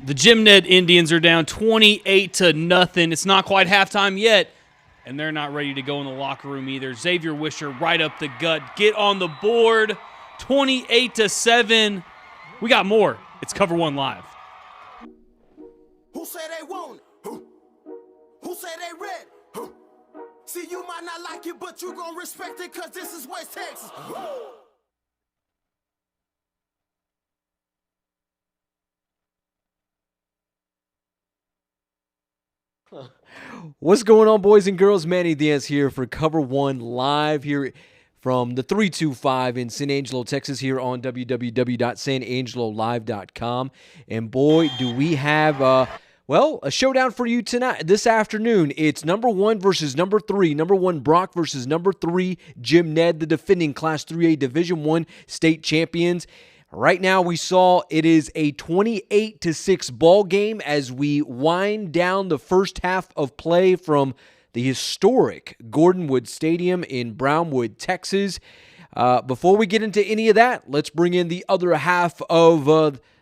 The Jim Ned Indians are down 28-0. It's not quite halftime yet, and they're not ready to go in the locker room either. Xavier Wisher right up the gut. Get on the board. 28-7. We got more. It's Cover One Live. Who say they want it? Who say they ready? See, you might not like it, but you gon' respect it, cause this is West Texas. What's going on, boys and girls? Manny Diaz here for Cover One Live here from the 325 in San Angelo, Texas, here on www.sanangelolive.com. And boy, do we have a showdown for you tonight, this afternoon. It's number 1 versus number 3. Number 1 Brock versus number 3 Jim Ned, the defending Class 3A Division I state champions. Right now, we saw it is a 28-6 ball game as we wind down the first half of play from the historic Gordon Wood Stadium in Brownwood, Texas. Before we get into any of that, let's bring in the other half of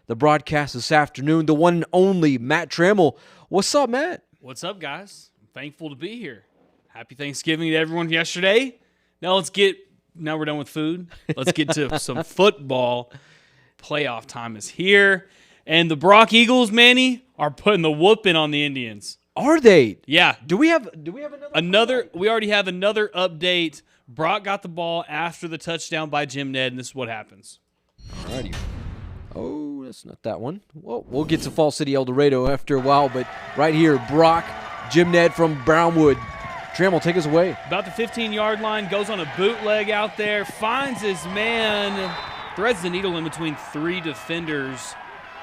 the broadcast this afternoon, the one and only Matt Trammell. What's up, Matt? What's up, guys? I'm thankful to be here. Happy Thanksgiving to everyone yesterday. Now we're done with food. Let's get to some football. Playoff time is here. And the Brock Eagles, Manny, are putting the whooping on the Indians. Are they? Yeah. Do we have another? We already have another update. Brock got the ball after the touchdown by Jim Ned, and this is what happens. Alrighty. Oh, that's not that one. Well, we'll get to Fall City El Dorado after a while, but right here, Brock, Jim Ned from Brownwood. Trammell, take us away. About the 15-yard line, goes on a bootleg out there, finds his man, threads the needle in between 3 defenders.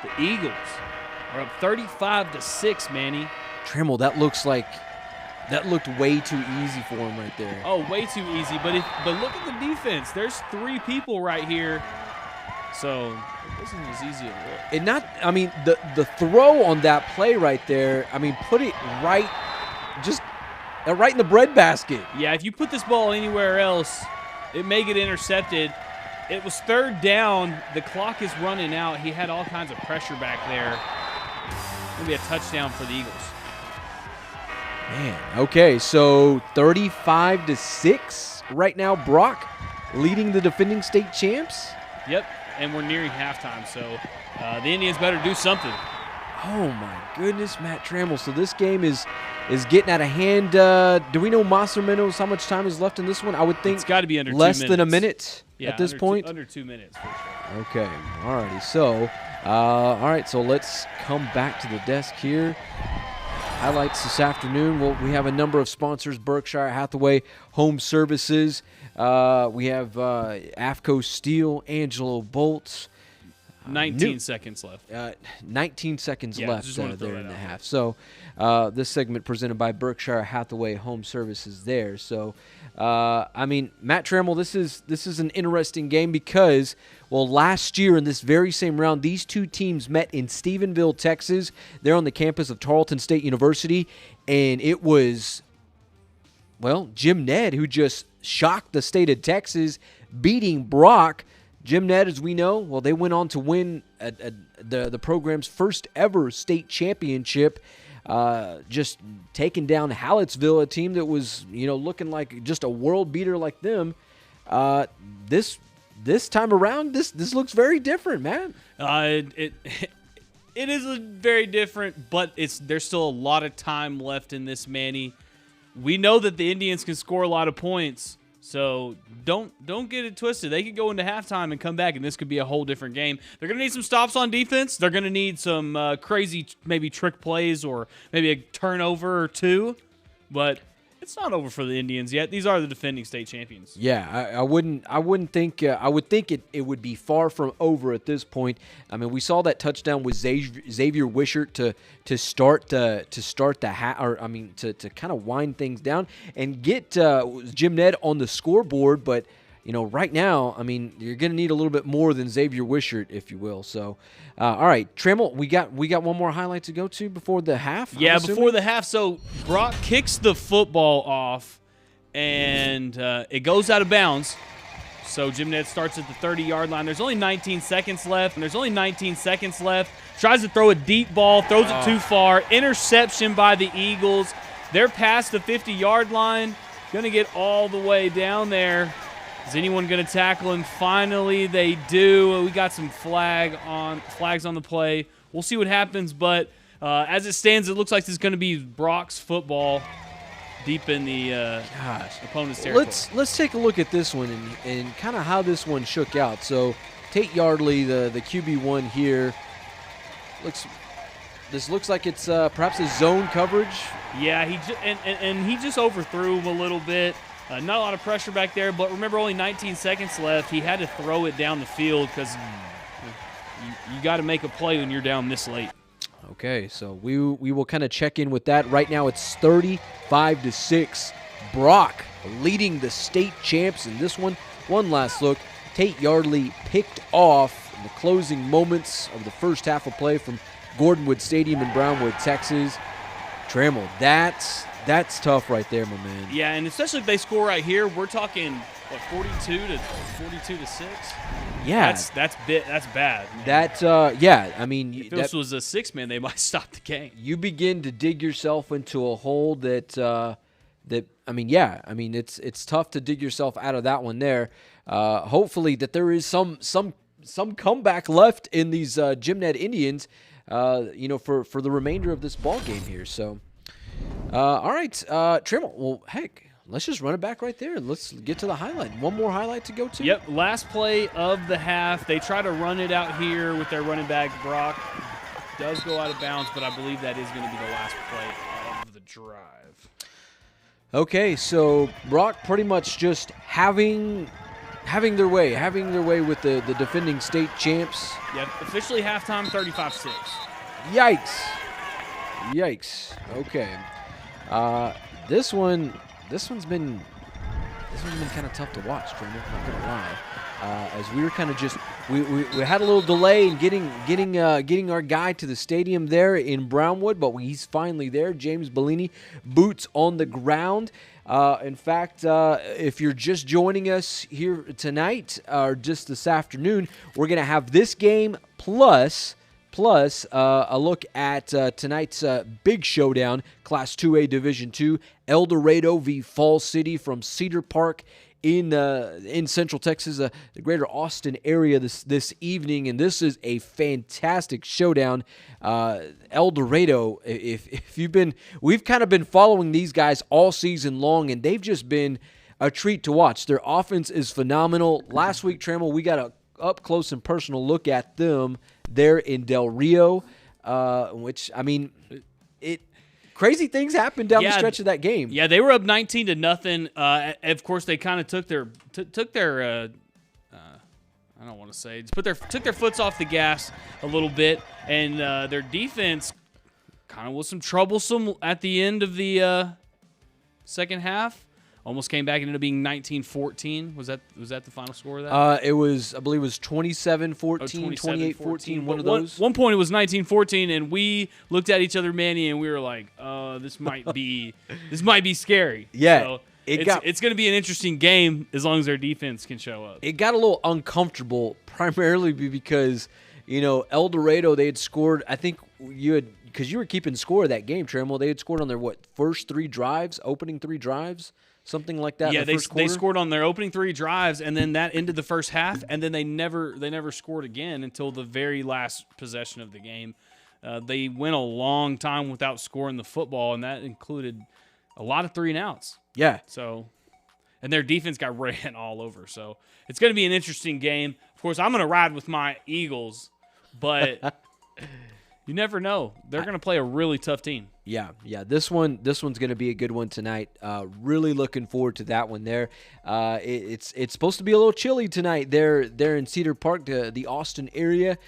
The Eagles are up 35-6, Manny. Trammell, that looked way too easy for him right there. Oh, way too easy. But look at the defense. There's 3 people right here. So it isn't as easy as it looks. The throw on that play right there, put it right in the breadbasket. Yeah, if you put this ball anywhere else, it may get intercepted. It was 3rd down. The clock is running out. He had all kinds of pressure back there. Maybe a touchdown for the Eagles. Man, okay, so 35-6 right now. Brock leading the defending state champs. Yep, and we're nearing halftime, so the Indians better do something. Oh, my goodness, Matt Trammell. So this game is getting out of hand. Do we know Masterminno's how much time is left in this one? I would think it's got to be under less 2 minutes. Than a minute at this point. Under 2 minutes, for sure. Okay, all righty. So, all right, so let's come back to the desk here. Highlights this afternoon. Well, we have a number of sponsors: Berkshire Hathaway Home Services. We have AFCO Steel, Angelo Bolts. 19 seconds left. 19 seconds left there in the half. So this segment presented by Berkshire Hathaway Home Services there. So, Matt Trammell, this is an interesting game because, well, last year in this very same round, these two teams met in Stephenville, Texas. They're on the campus of Tarleton State University, and it was, well, Jim Ned who just shocked the state of Texas, beating Brock. Jim Ned, as we know, well, they went on to win the program's first ever state championship, just taking down Hallettsville, a team that was, looking like just a world beater like them. This time around, this looks very different, man. It is very different, but there's still a lot of time left in this, Manny. We know that the Indians can score a lot of points. So don't get it twisted. They could go into halftime and come back, and this could be a whole different game. They're going to need some stops on defense. They're going to need some crazy maybe trick plays or maybe a turnover or 2. But it's not over for the Indians yet. These are the defending state champions. Yeah, I wouldn't think I would think it would be far from over at this point. We saw that touchdown with Xavier Wishart to start to kind of wind things down and get Jim Ned on the scoreboard. But right now, you're going to need a little bit more than Xavier Wishart, if you will. So, all right, Trammell, we got one more highlight to go to before the half. Yeah, before the half. So Brock kicks the football off, and it goes out of bounds. So Jim Ned starts at the 30-yard line. There's only 19 seconds left. Tries to throw a deep ball, throws it too far. Interception by the Eagles. They're past the 50-yard line. Going to get all the way down there. Is anyone going to tackle him? Finally, they do. We got some flags on the play. We'll see what happens, but as it stands, it looks like this is going to be Brock's football deep in the opponent's territory. Let's take a look at this one and kind of how this one shook out. So Tate Yardley, the QB1 here, this looks like it's perhaps a zone coverage. Yeah, he just overthrew him a little bit. Not a lot of pressure back there, but remember, only 19 seconds left. He had to throw it down the field because you got to make a play when you're down this late. Okay, so we will kind of check in with that. Right now it's 35-6. Brock leading the state champs in this one. One last look. Tate Yardley picked off in the closing moments of the first half of play from Gordonwood Stadium in Brownwood, Texas. Trammell, that's tough right there, my man. Yeah, and especially if they score right here, we're talking 42 to 6. Yeah, that's bad. Man. Yeah. I mean, if this was a 6-man, they might stop the game. You begin to dig yourself into a hole it's tough to dig yourself out of that one there. Hopefully that there is some comeback left in these Jim Ned Indians, for the remainder of this ball game here. So, all right, Trammell. Well, heck. Let's just run it back right there. Let's get to the highlight. One more highlight to go to. Yep, last play of the half. They try to run it out here with their running back, Brock. Does go out of bounds, but I believe that is going to be the last play of the drive. Okay, so Brock pretty much just having their way with the defending state champs. Yep, officially halftime, 35-6. Yikes. Okay. This one's been kind of tough to watch, Trammell, not gonna lie. As we were kind of just we had a little delay in getting our guy to the stadium there in Brownwood, but he's finally there. James Bellini, boots on the ground. In fact, if you're just joining us here tonight or just this afternoon, we're gonna have this game plus a look at tonight's big showdown, Class 2A Division II, El Dorado v. Fall City from Cedar Park in Central Texas, the greater Austin area this evening, and this is a fantastic showdown. El Dorado, if we've kind of been following these guys all season long, and they've just been a treat to watch. Their offense is phenomenal. Last week, Trammell, we got a up close and personal look at them there in Del Rio, which, I mean, crazy things happened down the stretch of that game. Yeah, they were up 19-0. Of course, they kind of took their I don't want to say, took their foots off the gas a little bit, and their defense kind of was troublesome at the end of the second half. Almost came back and ended up being 19-14. Was that the final score of that? I believe it was 27-14, 28-14, one of those. One point it was 19-14, and we looked at each other, Manny, and we were like, this might be scary. Yeah. So it's going to be an interesting game as long as their defense can show up. It got a little uncomfortable, primarily because, El Dorado, they had scored, I think because you were keeping score of that game, Trammell, they had scored on their, first opening three drives? Something like that. Yeah, they scored on their opening 3 drives, and then that ended the first half, and then they never scored again until the very last possession of the game. They went a long time without scoring the football, and that included a lot of 3-and-outs. Yeah. So, and their defense got ran all over. So it's going to be an interesting game. Of course, I'm going to ride with my Eagles, but you never know. They're going to play a really tough team. Yeah. This one's going to be a good one tonight. Really looking forward to that one there. It's supposed to be a little chilly tonight there in Cedar Park, the Austin area.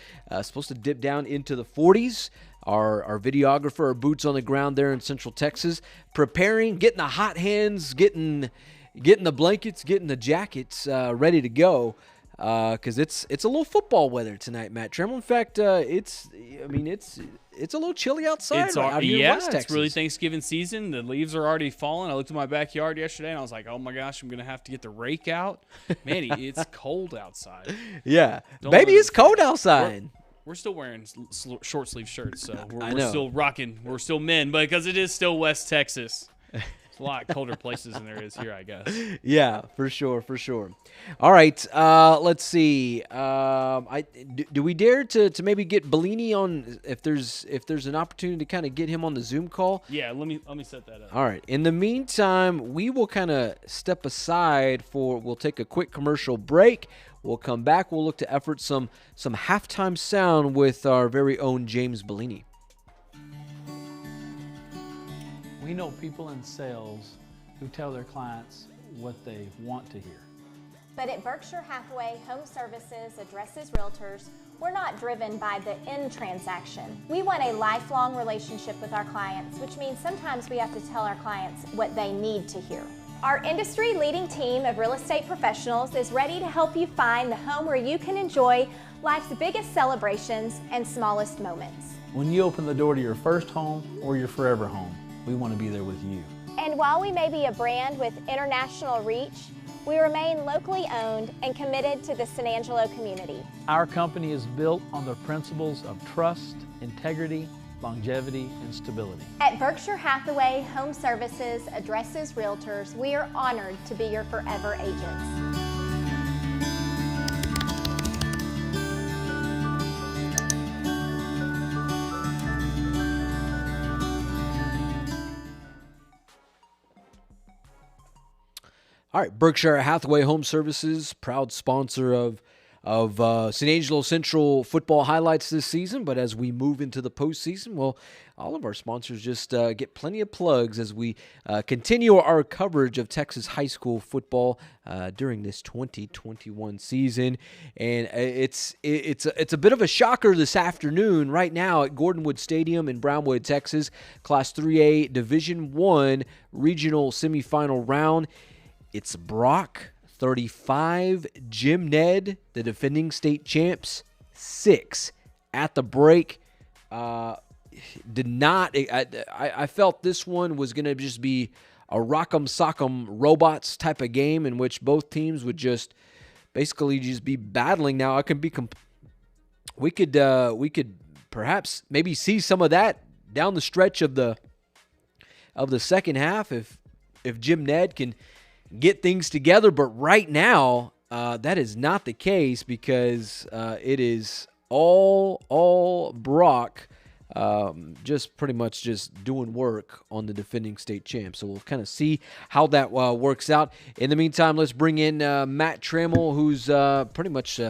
Supposed to dip down into the 40s. Our videographer, our boots on the ground there in Central Texas, preparing, getting the hot hands, getting the blankets, getting the jackets ready to go. because it's a little football weather tonight, Matt Trammell. In fact, it's a little chilly outside. Out here in West Texas. It's really Thanksgiving season. The leaves are already falling. I looked at my backyard yesterday, and I was like, oh, my gosh, I'm going to have to get the rake out. Manny, it's cold outside. Yeah. Baby, it's cold outside. We're still wearing short sleeve shirts, so we're still rocking. We're still men, but because it is still West Texas. It's a lot colder places than there is here, I guess. Yeah, for sure. All right, let's see. Do we dare to maybe get Bellini on if there's an opportunity to kind of get him on the Zoom call? Yeah, let me set that up. All right. In the meantime, we will kind of step aside we'll take a quick commercial break. We'll come back. We'll look to effort some halftime sound with our very own James Bellini. We know people in sales who tell their clients what they want to hear. But at Berkshire Hathaway Home Services, Addresses Realtors, we're not driven by the end transaction. We want a lifelong relationship with our clients, which means sometimes we have to tell our clients what they need to hear. Our industry-leading team of real estate professionals is ready to help you find the home where you can enjoy life's biggest celebrations and smallest moments. When you open the door to your first home or your forever home, we want to be there with you. And while we may be a brand with international reach, we remain locally owned and committed to the San Angelo community. Our company is built on the principles of trust, integrity, longevity, and stability. At Berkshire Hathaway Home Services, Addresses Realtors, we are honored to be your forever agents. All right, Berkshire Hathaway Home Services, proud sponsor of San Angelo Central football highlights this season. But as we move into the postseason, well, all of our sponsors just get plenty of plugs as we continue our coverage of Texas high school football during this 2021 season. And it's a bit of a shocker this afternoon right now at Gordonwood Stadium in Brownwood, Texas, Class 3A Division I regional semifinal round. It's Brock 35, Jim Ned, the defending state champs, 6 at the break. I felt this one was going to just be a rock'em sock'em robots type of game in which both teams would just basically just be battling. Now, we could perhaps maybe see some of that down the stretch of the second half if Jim Ned can get things together, but right now that is not the case because it is all Brock just pretty much just doing work on the defending state champ. So we'll kind of see how that works out. In the meantime, let's bring in Matt Trammell, who's pretty much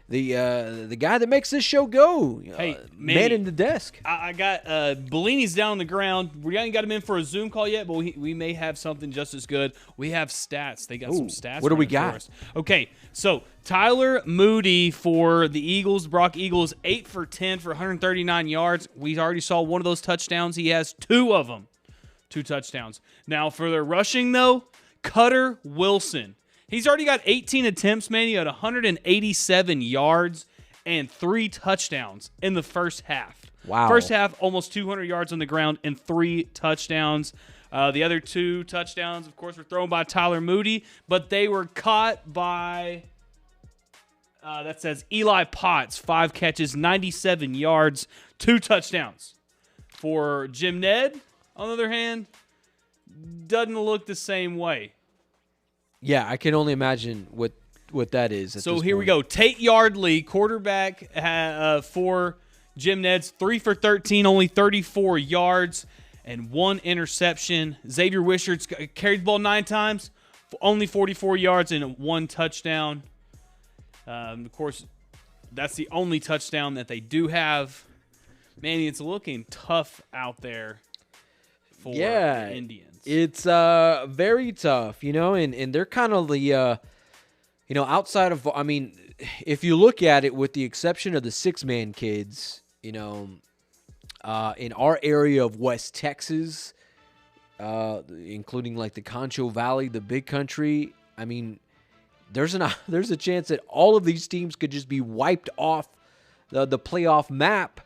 the guy that makes this show go. Hey, man in the desk. I got Bellini's down on the ground. We haven't got him in for a Zoom call yet, but we may have something just as good. We have stats. They got some stats. What do we for got? us. Okay, so Tyler Moody for the Eagles, Brock Eagles, 8 for 10 for 139 yards. We already saw one of those touchdowns. He has 2 of them, 2 touchdowns. Now for their rushing though, Cutter Wilson. He's already got 18 attempts, man. He had 187 yards and 3 touchdowns in the first half. Wow. First half, almost 200 yards on the ground and 3 touchdowns. The other 2 touchdowns, of course, were thrown by Tyler Moody, but they were caught by, that says Eli Potts, 5 catches, 97 yards, 2 touchdowns. For Jim Ned, on the other hand, doesn't look the same way. Yeah, I can only imagine what that is. So here we go. Tate Yardley, quarterback for Jim Ned's, 3 for 13, only 34 yards and 1 interception. Xavier Wishards carried the ball 9 times, only 44 yards and 1 touchdown. Of course, that's the only touchdown that they do have. Manny, it's looking tough out there for the Indians. It's very tough, and they're kind of the, outside of, I mean, if you look at it with the exception of the 6-man kids, in our area of West Texas, including like the Concho Valley, the Big Country, I mean, there's a chance that all of these teams could just be wiped off the playoff map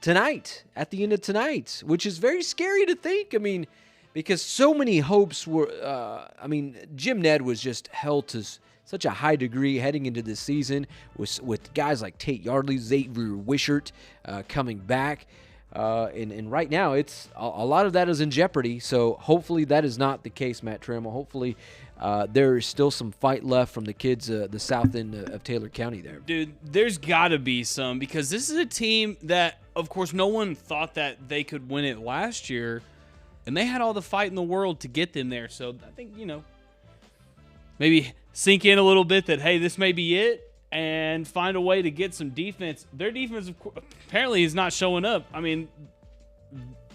tonight, at the end of tonight, which is very scary to think. I mean, because so many hopes were, Jim Ned was just held to such a high degree heading into this season with guys like Tate Yardley, Xavier Wishart coming back. And right now, it's a lot of that is in jeopardy. So hopefully that is not the case, Matt Trammell. Hopefully there is still some fight left from the kids, the south end of Taylor County there. Dude, there's got to be some, because this is a team that, of course, no one thought that they could win it last year, and they had all the fight in the world to get them there. So I think, maybe sink in a little bit that, hey, this may be it, and find a way to get some defense. Their defense apparently is not showing up. I mean,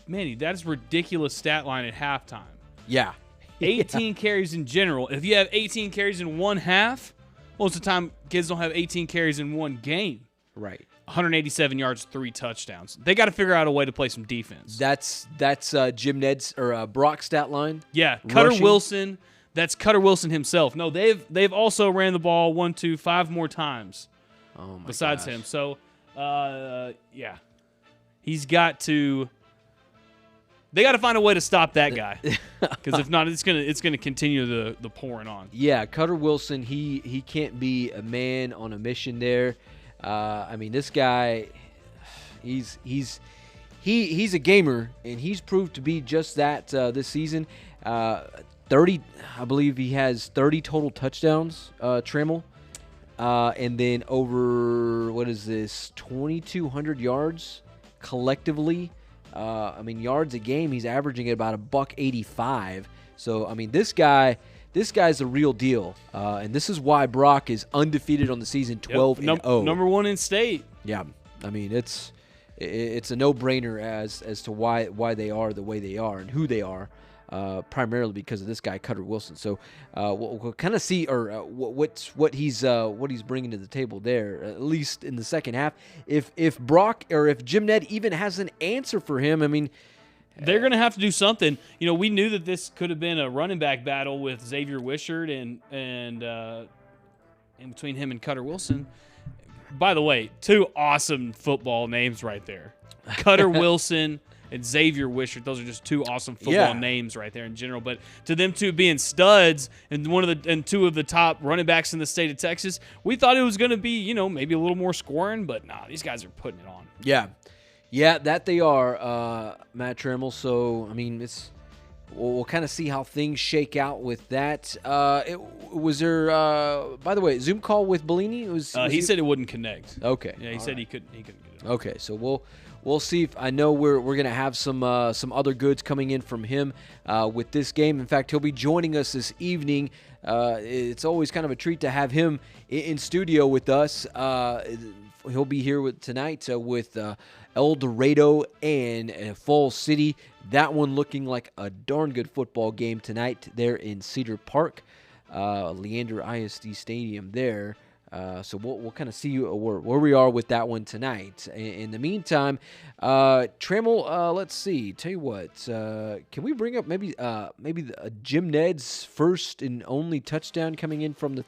Manny, that's a ridiculous stat line at halftime. Yeah. 18 carries in general. If you have 18 carries in one half, most of the time kids don't have 18 carries in one game. Right. 187 yards, 3 touchdowns. They got to figure out a way to play some defense. That's Jim Ned's or Brock's stat line. Yeah, Cutter Rushing. Wilson. That's Cutter Wilson himself. No, they've also ran the ball 1, 2, 5 more times. Oh my besides gosh. him. So, yeah, he's got to. They got to find a way to stop that guy, because if not, it's gonna continue the pouring on. Yeah, Cutter Wilson, he can't be a man on a mission there. This guy, he's a gamer, and he's proved to be just that this season. 30, I believe he has 30 total touchdowns, Trammell, and then over 2,200 yards collectively. Yards a game, he's averaging at about $185. So, this guy's a real deal. And this is why Brock is undefeated on the season, 12-0. Number 1 in state. Yeah. It's a no-brainer as to why they are the way they are and who they are, primarily because of this guy, Cutter Wilson. So we'll kind of see what he's bringing to the table there, at least in the second half. If Brock or if Jim Ned even has an answer for him, they're going to have to do something. We knew that this could have been a running back battle with Xavier Wishart and in between him and Cutter Wilson. By the way, 2 awesome football names right there. Cutter Wilson and Xavier Wishart. Those are just 2 awesome football names right there in general. But to them 2 being studs and 2 of the top running backs in the state of Texas, we thought it was going to be, maybe a little more scoring, but nah, these guys are putting it on. Yeah, that they are, Matt Trammell. So, we'll kind of see how things shake out with that. Was there, by the way, Zoom call with Bellini? He said it wouldn't connect. Okay. Yeah, he said he couldn't get it. Okay, so we'll see. I know we're going to have some other goods coming in from him with this game. In fact, he'll be joining us this evening. It's always kind of a treat to have him in studio with us. He'll be here tonight with El Dorado and Falls City. That one looking like a darn good football game tonight there in Cedar Park, Leander ISD Stadium there. So we'll kind of see where we are with that one tonight. In the meantime, Trammell, let's see. Tell you what, can we bring up maybe Jim Ned's first and only touchdown coming in from the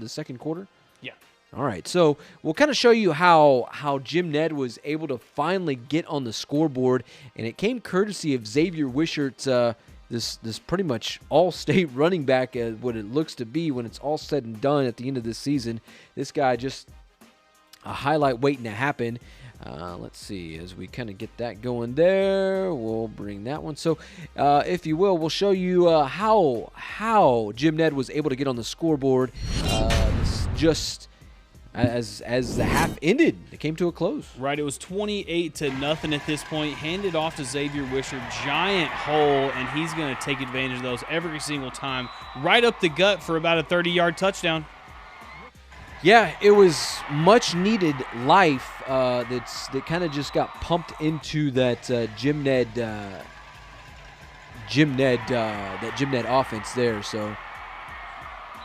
second quarter? Yeah. All right, so we'll kind of show you how Jim Ned was able to finally get on the scoreboard, and it came courtesy of Xavier Wishart, this pretty much all-state running back, what it looks to be when it's all said and done at the end of this season. This guy just a highlight waiting to happen. Let's see, as we kind of get that going there, we'll bring that one. So, if you will, we'll show you how Jim Ned was able to get on the scoreboard just as the half ended. It came to a close. Right, it was 28-0 at this point. Handed off to Xavier Wishart, giant hole, and he's going to take advantage of those every single time. Right up the gut for about a 30-yard touchdown. Yeah, it was much needed life that kind of just got pumped into that Jim Ned offense there. So,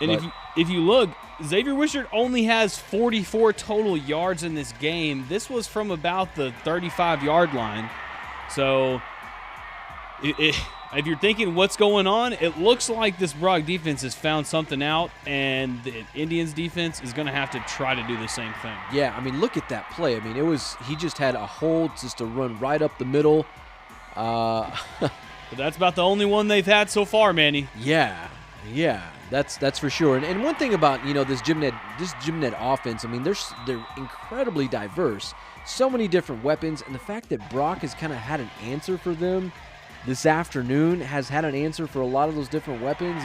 and if you look, Xavier Wishart only has 44 total yards in this game. This was from about the 35-yard line. So if you're thinking what's going on, it looks like this Brock defense has found something out, and the Indians defense is going to have to try to do the same thing. Yeah, I mean, look at that play. I mean, he just had a hold just to run right up the middle. But that's about the only one they've had so far, Manny. Yeah, that's for sure. And one thing about this Jim Ned offense, I mean, they're incredibly diverse. So many different weapons, and the fact that Brock has kind of had an answer for them this afternoon, has had an answer for a lot of those different weapons,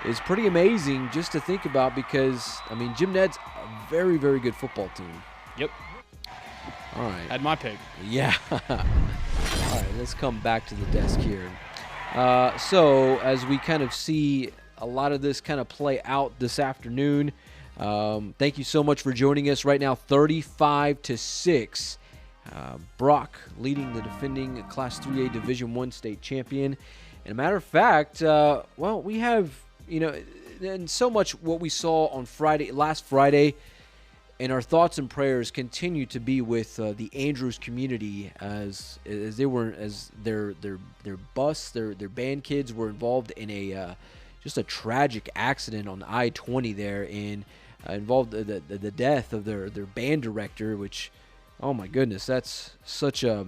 is pretty amazing just to think about, because I mean, Jim Ned's a very, very good football team. Yep. All right. Had my pick. Yeah. All right, let's come back to the desk here. So as we kind of see a lot of this kind of play out this afternoon, thank you so much for joining us. Right now, 35-6. Brock leading the defending Class 3A Division I state champion. And a matter of fact, we have, and so much what we saw on last Friday, and our thoughts and prayers continue to be with the Andrews community as their bus, their band kids were involved in just a tragic accident on I-20 there, and involved the death of their band director, which, oh my goodness, that's such a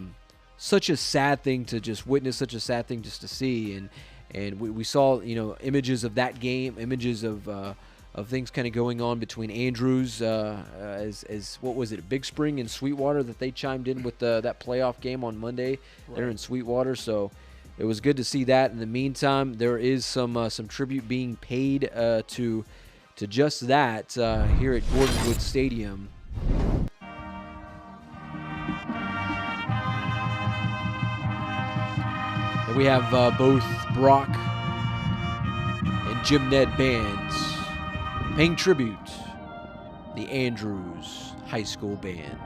sad thing to just witness, such a sad thing just to see, and we saw images of that game, images of things kind of going on between Andrews as what was it, Big Spring and Sweetwater, that they chimed in with that playoff game on Monday there in Sweetwater. So it was good to see that. In the meantime, there is some tribute being paid to just that here at Gordon Wood Stadium. And we have both Brock and Jim Ned bands paying tribute, the Andrews High School Band.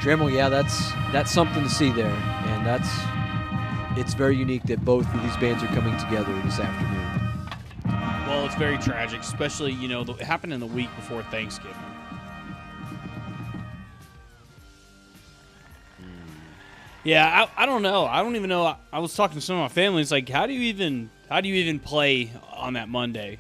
Trammell, yeah, that's something to see there, and it's very unique that both of these bands are coming together this afternoon. Well, it's very tragic, especially it happened in the week before Thanksgiving. Yeah, I don't know. I don't even know. I was talking to some of my family. It's like, how do you even play on that Monday?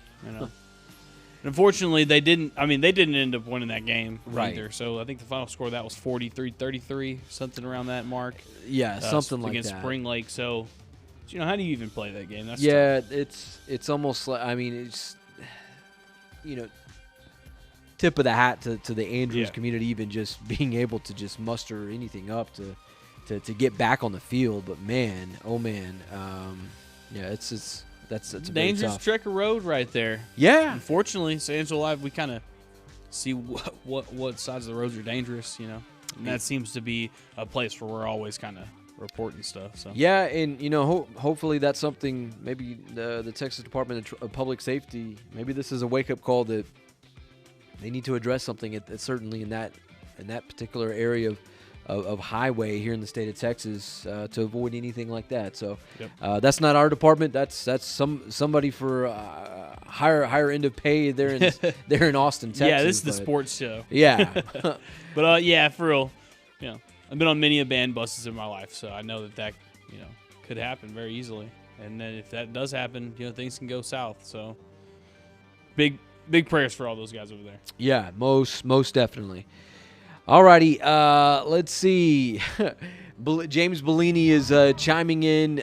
Unfortunately, they didn't end up winning that game either. So I think the final score of that was 43-33, something around that mark. Yeah, something like that. Against Spring Lake. So, how do you even play that game? That's tough. It's almost like, it's, tip of the hat to the Andrews community, even just being able to just muster anything up to get back on the field. But man, oh man, That's a dangerous trek of road right there. Yeah. Unfortunately, San Angelo Live, we kind of see what sides of the roads are dangerous, And that seems to be a place where we're always kind of reporting stuff. So yeah, and hopefully that's something. Maybe the Texas Department of Public Safety. Maybe this is a wake up call that they need to address something certainly in that particular area of highway here in the state of Texas to avoid anything like that. So that's not our department. That's somebody for higher end of pay there in Austin, Texas. Yeah, this is the sports show. Yeah, but for real, I've been on many a band buses in my life, so I know that could happen very easily. And then if that does happen, things can go south. So big prayers for all those guys over there. Yeah, most definitely. Alrighty, let's see. James Bellini is chiming in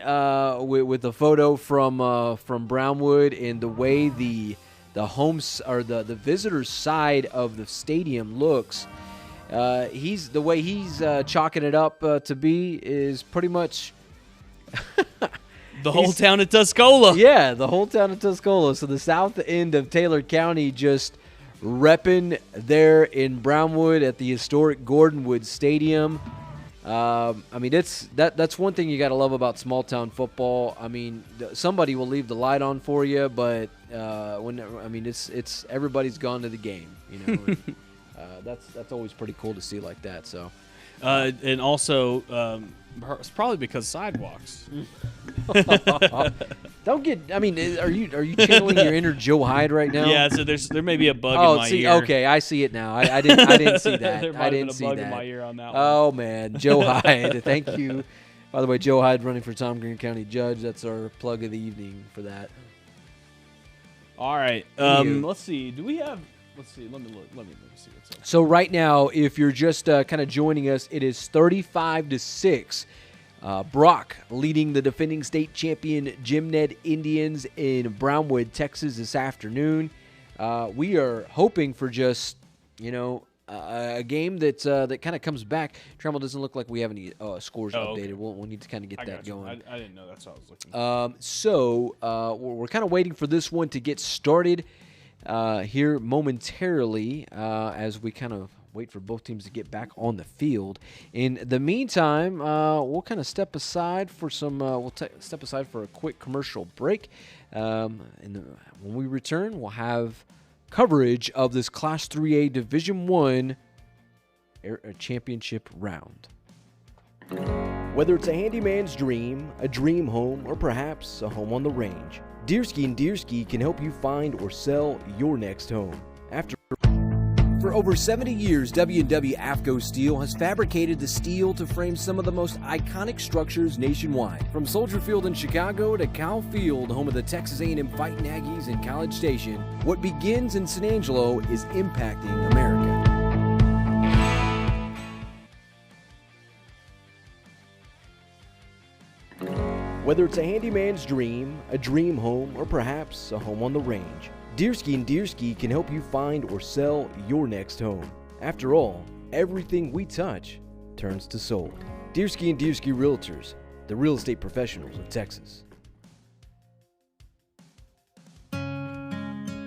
with a photo from Brownwood, and the way the homes or the visitors side of the stadium looks. He's chalking it up to be is pretty much the whole town of Tuscola. Yeah, the whole town of Tuscola. So the south end of Taylor County just repping there in Brownwood at the historic Gordonwood Stadium. I mean, that's one thing you got to love about small town football. I mean, somebody will leave the light on for you, but it's everybody's gone to the game. And, that's always pretty cool to see like that. So, and also, it's probably because sidewalks. Don't get. I mean, are you channeling your inner Joe Hyde right now? Yeah. So there may be a bug in my ear. Okay, I see it now. I didn't see that. There might I didn't have see been a bug that. in my ear on that one. Oh man, Joe Hyde. Thank you. By the way, Joe Hyde running for Tom Green County Judge. That's our plug of the evening for that. All right. Let's see. Do we have? Let's see. Let me look. Let me see what's up. So right now, if you're just kind of joining us, it is 35-6. Brock leading the defending state champion Jim Ned Indians in Brownwood, Texas this afternoon. We are hoping for just, a game that kind of comes back. Trammell doesn't look like we have any scores updated. Okay. We'll need to kind of get that going. I didn't know that's what I was looking. So we're kind of waiting for this one to get started here momentarily as we kind of wait for both teams to get back on the field. In the meantime, we'll kind of step aside for some. Step aside for a quick commercial break, and when we return, we'll have coverage of this Class 3A Division I championship round. Whether it's a handyman's dream, a dream home, or perhaps a home on the range, Deersky & Deersky can help you find or sell your next home. For over 70 years, W&W AFCO Steel has fabricated the steel to frame some of the most iconic structures nationwide. From Soldier Field in Chicago to Cal Field, home of the Texas A&M Fighting Aggies and College Station, what begins in San Angelo is impacting America. Whether it's a handyman's dream, a dream home, or perhaps a home on the range, Deersky & Deersky can help you find or sell your next home. After all, everything we touch turns to sold. Deersky & Deersky Realtors, the real estate professionals of Texas.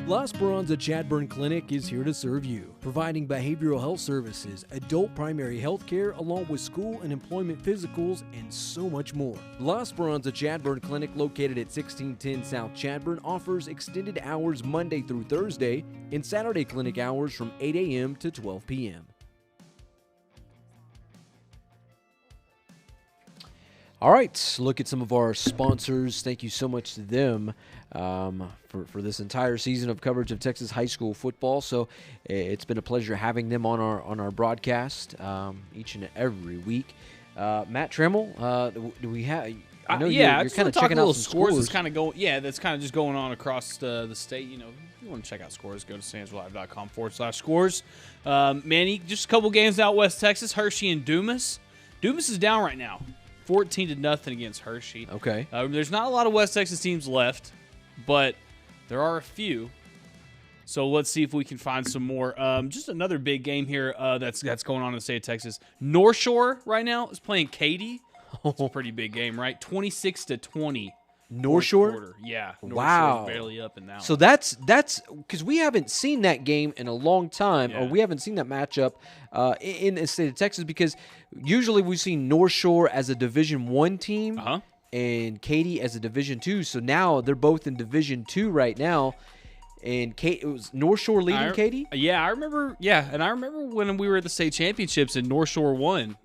La Esperanza Chadburn Clinic is here to serve you, providing behavioral health services, adult primary health care, along with school and employment physicals, and so much more. La Esperanza Chadburn Clinic, located at 1610 South Chadburn, offers extended hours Monday through Thursday and Saturday clinic hours from 8 a.m. to 12 p.m. All right, look at some of our sponsors. Thank you so much to them for this entire season of coverage of Texas high school football. So it's been a pleasure having them on our broadcast each and every week. Matt Trammell, do we have? I know you're kind of checking out some scores. That's kind of going. Yeah, that's kind of just going on across the state. If you want to check out scores, go to sanslive.com/scores. Manny, just a couple games out West Texas. Hershey and Dumas. Dumas is down right now. 14-0 against Hershey. Okay. There's not a lot of West Texas teams left, but there are a few. So let's see if we can find some more. Just another big game here that's going on in the state of Texas. North Shore right now is playing Katy. It's a pretty big game, right? 26-20. North Shore? Quarter. Yeah. North wow. Shore's barely up in that one. So that's because we haven't seen that game in a long time, or we haven't seen that matchup in the state of Texas, because usually we've seen North Shore as a Division I team and Katy as a Division II. So now they're both in Division II right now. And it was North Shore leading Katy? Yeah, I remember. Yeah, and I remember when we were at the state championships and North Shore won.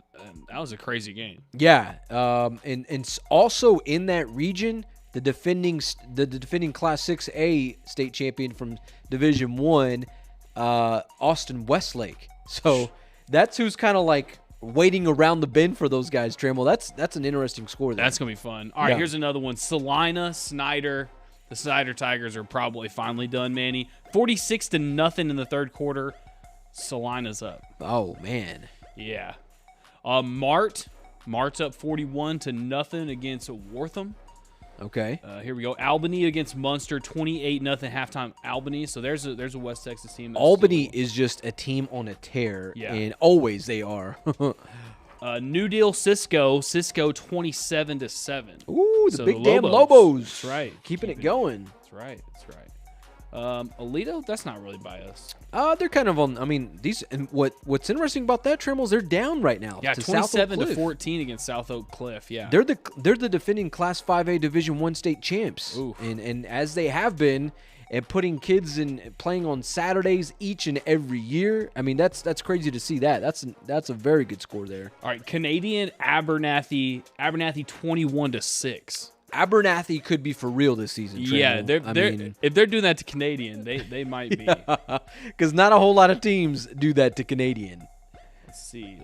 That was a crazy game. Yeah, and also in that region, the defending Class 6A state champion from Division I, Austin Westlake. So that's who's kind of like waiting around the bend for those guys. Trammell, that's an interesting score there. That's gonna be fun. All right, here's another one: Salina, Snyder. The Snyder Tigers are probably finally done, Manny. 46-0 in the third quarter. Salina's up. Oh man. Yeah. Mart's up 41-0 against Wortham. Okay. Here we go. Albany against Munster, 28-0 halftime. Albany. So there's a West Texas team. Albany is just a team on a tear, and always they are. New Deal Cisco 27-7. Ooh, the big damn Lobos. That's right. Keeping it going. That's right. Alito, that's not really by us. They're kind of on. I mean, these. And what's interesting about that, Trammell, is they're down right now. Yeah, to 27-14 against South Oak Cliff. Yeah, they're the defending Class 5A Division I state champs. Oof. And as they have been, and putting kids in playing on Saturdays each and every year. I mean, that's crazy to see that. That's a very good score there. All right, Canadian Abernathy 21-6. Abernathy could be for real this season. Trammell. Yeah, if they're doing that to Canadian, they might be. Because not a whole lot of teams do that to Canadian. Let's see.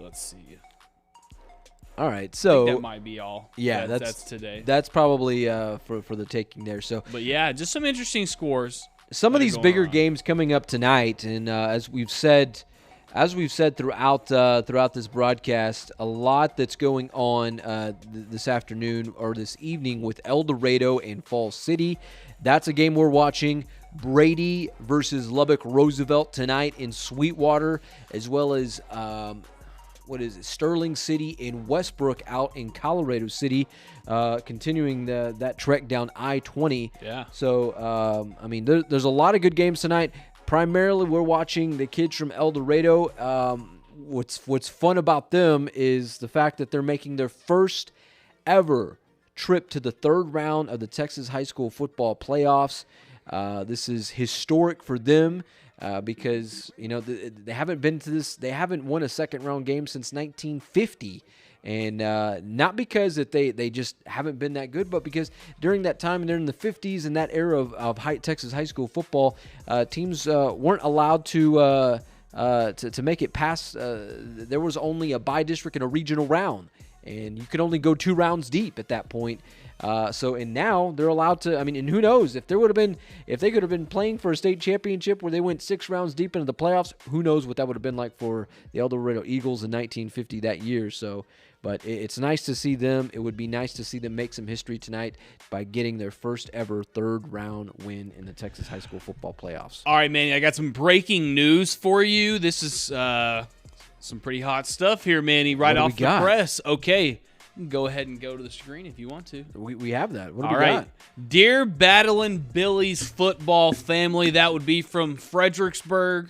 All right, so I think that might be all. Yeah, that's today. That's probably for the taking there. So, but yeah, just some interesting scores. Some of these bigger games coming up tonight, and as we've said throughout this broadcast, a lot that's going on this afternoon or this evening with El Dorado and Falls City. That's a game we're watching. Brady versus Lubbock Roosevelt tonight in Sweetwater, as well as Sterling City and Westbrook out in Colorado City, continuing that trek down I-20. Yeah. So, I mean, there's a lot of good games tonight. Primarily, we're watching the kids from El Dorado. What's fun about them is the fact that they're making their first ever trip to the third round of the Texas High School Football Playoffs. This is historic for them because they haven't been to this. They haven't won a second round game since 1950. And not because that they just haven't been that good, but because during that time, and during the 50s and that era of Texas high school football, teams weren't allowed to make it past. There was only a bi-district and a regional round, and you could only go 2 rounds deep at that point. And now they're allowed to. I mean, and who knows if they could have been playing for a state championship where they went 6 rounds deep into the playoffs. Who knows what that would have been like for the El Dorado Eagles in 1950 that year. So. But it's nice to see them. It would be nice to see them make some history tonight by getting their first ever third round win in the Texas High School Football Playoffs. All right, Manny, I got some breaking news for you. This is some pretty hot stuff here, Manny, right off the press. Okay, you can go ahead and go to the screen if you want to. We have that. What do we got? Right. Dear Battling Billy's football family, that would be from Fredericksburg.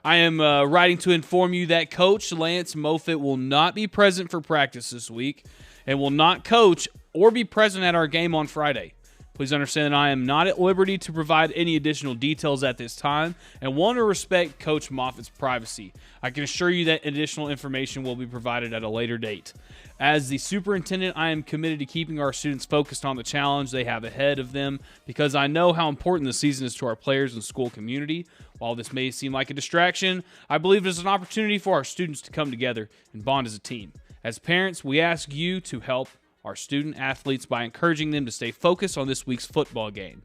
I am writing to inform you that Coach Lance Moffitt will not be present for practice this week and will not coach or be present at our game on Friday. Please understand that I am not at liberty to provide any additional details at this time and want to respect Coach Moffitt's privacy. I can assure you that additional information will be provided at a later date. As the superintendent, I am committed to keeping our students focused on the challenge they have ahead of them because I know how important the season is to our players and school community. While this may seem like a distraction, I believe it is an opportunity for our students to come together and bond as a team. As parents, we ask you to help our student athletes by encouraging them to stay focused on this week's football game.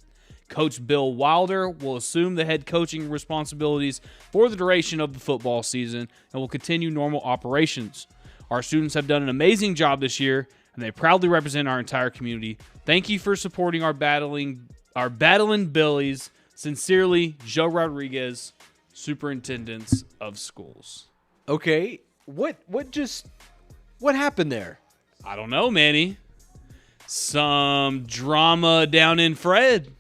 Coach Bill Wilder will assume the head coaching responsibilities for the duration of the football season and will continue normal operations. Our students have done an amazing job this year, and they proudly represent our entire community. Thank you for supporting our battling Billies. Sincerely, Joe Rodriguez, Superintendent of Schools. Okay, what happened there? I don't know, Manny. Some drama down in Fred.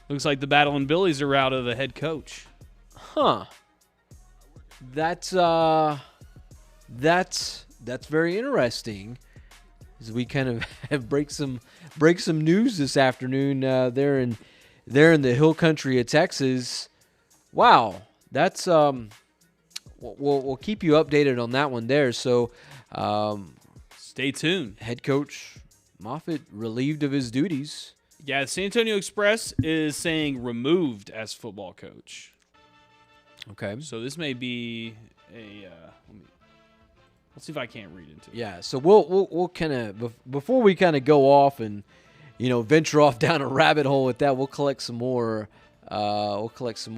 Looks like the Battling Billies are out of a head coach. Huh. That's very interesting. As we kind of have break some news this afternoon there in the hill country of Texas. Wow, that's we'll keep you updated on that one there. So stay tuned. Head coach Moffitt relieved of his duties. Yeah, the San Antonio Express is saying removed as football coach. Okay. So this may be a let's see if I can't read into it. Yeah, so we'll kind of before we kind of go off and venture off down a rabbit hole with that, we'll collect some more some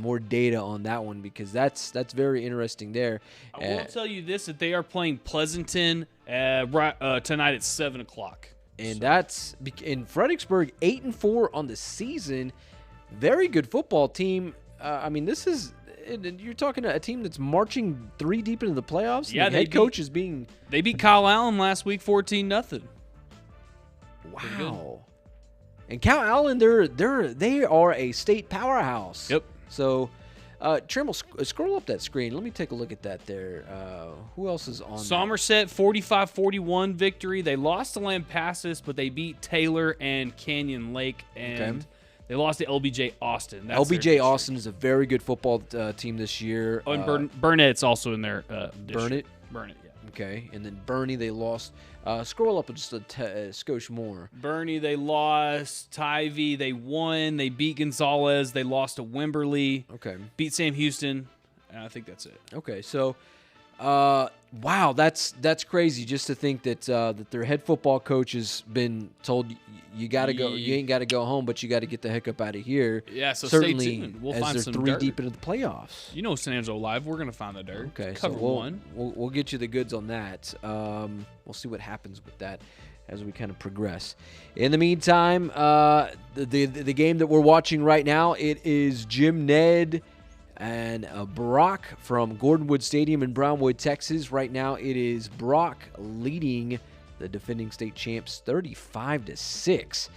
more data on that one because that's very interesting there. I will tell you this, that they are playing Pleasanton tonight at 7:00. And that's in Fredericksburg, 8-4 on the season. Very good football team. I mean, this is you're talking a team that's marching 3 deep into the playoffs. Yeah, the head coach is being. They beat Kyle Allen last week 14-0. Wow. And Cal Allen, they are a state powerhouse. Yep. So, Trammell, scroll up that screen. Let me take a look at that there. Who else is on Somerset, 45-41 victory. They lost to Lampasas, but they beat Taylor and Canyon Lake, and they lost to LBJ Austin. That's LBJ Austin is a very good football team this year. Oh, and Burnett's also in their district. Burnett, yeah. Okay, and then Bernie, they lost. Scroll up just a skosh more. Bernie, they lost. Tivy, they won. They beat Gonzalez. They lost to Wimberley. Okay. Beat Sam Houston. And I think that's it. Okay, so, wow, that's crazy just to think that that their head football coach has been told you got to go. You ain't got to go home, but you got to get the heck up out of here. Yeah, so certainly, stay tuned. We'll as find they're some 3 dirt. deep into the playoffs. You know San Angelo Live. We're going to find the dirt. Okay, Cover so one. We'll get you the goods on that. We'll see what happens with that as we kind of progress. In the meantime, the game that we're watching right now, it is Jim Ned and Brock from Gordonwood Stadium in Brownwood, Texas. Right now, it is Brock leading the defending state champs 35-6.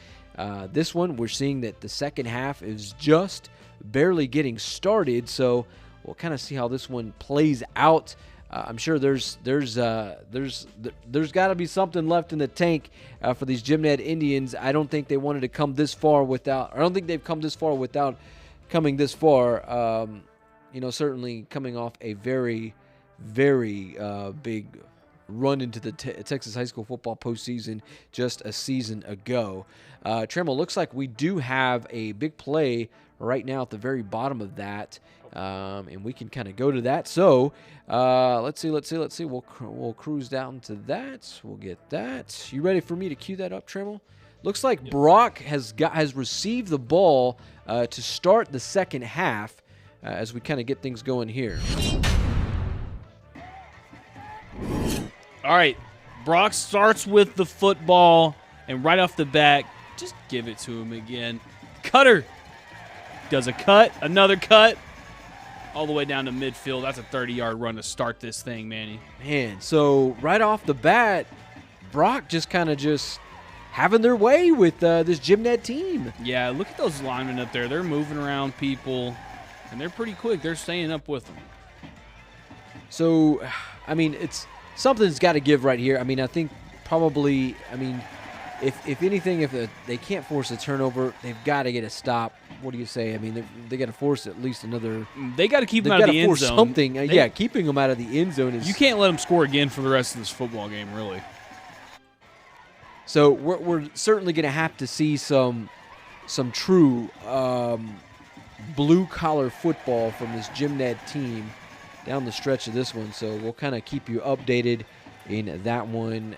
This one, we're seeing that the second half is just barely getting started, so we'll kind of see how this one plays out. I'm sure there's got to be something left in the tank for these Jim Ned Indians. I don't think they wanted to come this far without. I don't think they've come this far without coming this far. Certainly coming off a very, very big run into the Texas high school football postseason just a season ago. Trammell, looks like we do have a big play right now at the very bottom of that, and we can kind of go to that. So let's see. We'll cruise down to that. We'll get that. You ready for me to cue that up, Trammell? Looks like Brock has received the ball to start the second half as we kind of get things going here. All right, Brock starts with the football, and right off the bat, just give it to him again. Cutter does a cut, another cut, all the way down to midfield. That's a 30-yard run to start this thing, Manny. Man, so right off the bat, Brock just kind of having their way with this Jim Ned team. Yeah, look at those linemen up there. They're moving around people, and they're pretty quick. They're staying up with them. So, I mean, something's got to give right here. I mean, I think probably, if anything, if they can't force a turnover, they've got to get a stop. What do you say? I mean, they got to force at least another. They got to keep them out of the end zone. Something. Yeah, keeping them out of the end zone is. You can't let them score again for the rest of this football game, really. So we're certainly going to have to see some true blue collar football from this Jim Ned team down the stretch of this one. So we'll kind of keep you updated in that one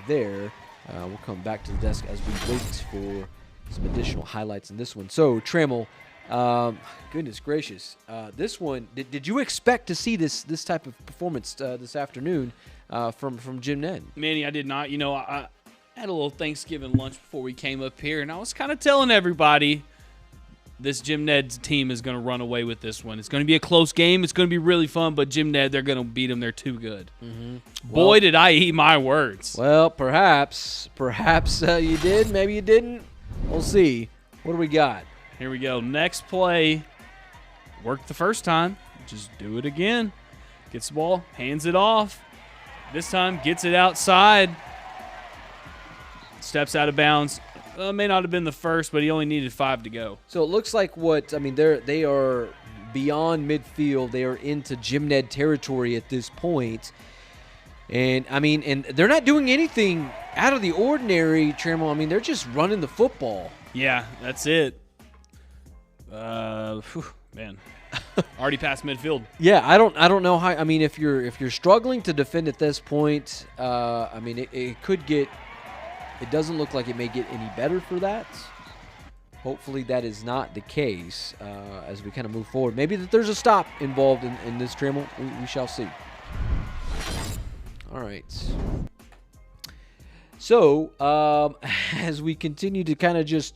there. We'll come back to the desk as we wait for some additional highlights in this one. So, Trammell, goodness gracious. This one, did you expect to see this type of performance this afternoon from Jim Ned? Manny, I did not. You know, I had a little Thanksgiving lunch before we came up here, and I was kind of telling everybody this Jim Ned's team is going to run away with this one. It's going to be a close game. It's going to be really fun, but Jim Ned, they're going to beat them. They're too good. Mm-hmm. Boy, did I eat my words. Well, perhaps you did. Maybe you didn't. We'll see. What do we got? Here we go. Next play. Worked the first time. Just do it again. Gets the ball, hands it off. This time gets it outside. Steps out of bounds. May not have been the first, but he only needed 5 to go. So it looks like they are beyond midfield. They are into Jim Ned territory at this point. And they're not doing anything out of the ordinary, Trammell. I mean, they're just running the football. Yeah, that's it. Man, already past midfield. Yeah, I don't know how. I mean, if you're struggling to defend at this point, it could get. It doesn't look like it may get any better for that. Hopefully that is not the case as we kind of move forward. Maybe that there's a stop involved in this, Trammell. We shall see. All right. So as we continue to kind of just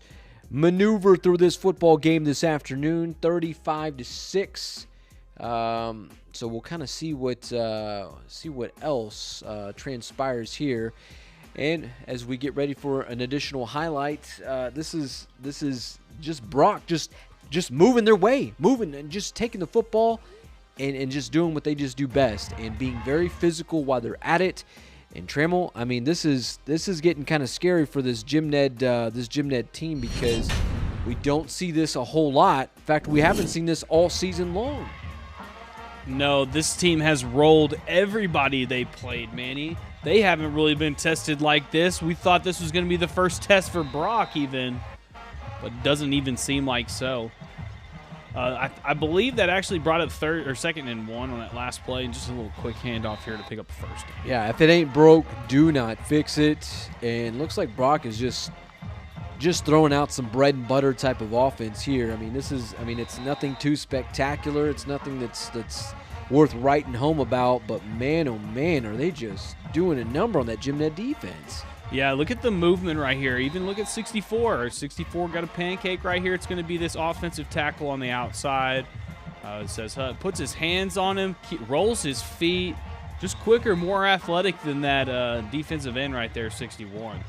maneuver through this football game this afternoon, 35-6. So we'll kind of see what else transpires here. And as we get ready for an additional highlight, this is just Brock just moving their way, moving and just taking the football and just doing what they just do best and being very physical while they're at it. And Trammell, I mean, this is getting kind of scary for this Jim Ned team because we don't see this a whole lot. In fact, we haven't seen this all season long. No, this team has rolled everybody they played, Manny. They haven't really been tested like this. We thought this was going to be the first test for Brock even, but it doesn't even seem like so. I believe that actually brought up second and 1 on that last play, and just a little quick handoff here to pick up the first. Yeah, if it ain't broke, do not fix it. And looks like Brock is just throwing out some bread and butter type of offense here. I mean, it's nothing too spectacular. It's nothing that's worth writing home about. But man, oh man, are they just doing a number on that Jim Ned defense? Yeah, look at the movement right here. Even look at 64. 64 got a pancake right here. It's going to be this offensive tackle on the outside. It says puts his hands on him, rolls his feet. Just quicker, more athletic than that defensive end right there, 61.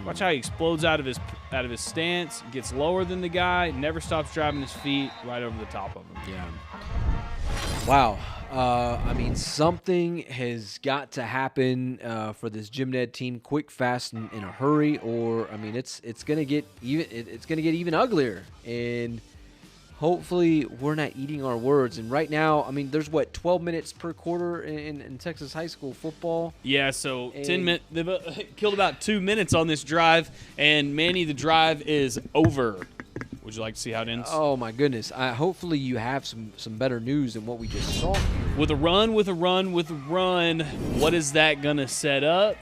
Watch how he explodes out of his stance, gets lower than the guy, never stops driving his feet right over the top of him. Yeah. Wow. I mean, something has got to happen for this Jim Ned team, quick, fast, and in a hurry, or I mean, it's gonna get even uglier. And hopefully, we're not eating our words. And right now, I mean, there's 12 minutes per quarter in Texas high school football. Yeah, so 10 minutes. They've killed about 2 minutes on this drive, and Manny, the drive is over. Would you like to see how it ends? Oh my goodness! Hopefully, you have some better news than what we just saw here. With a run, what is that gonna set up?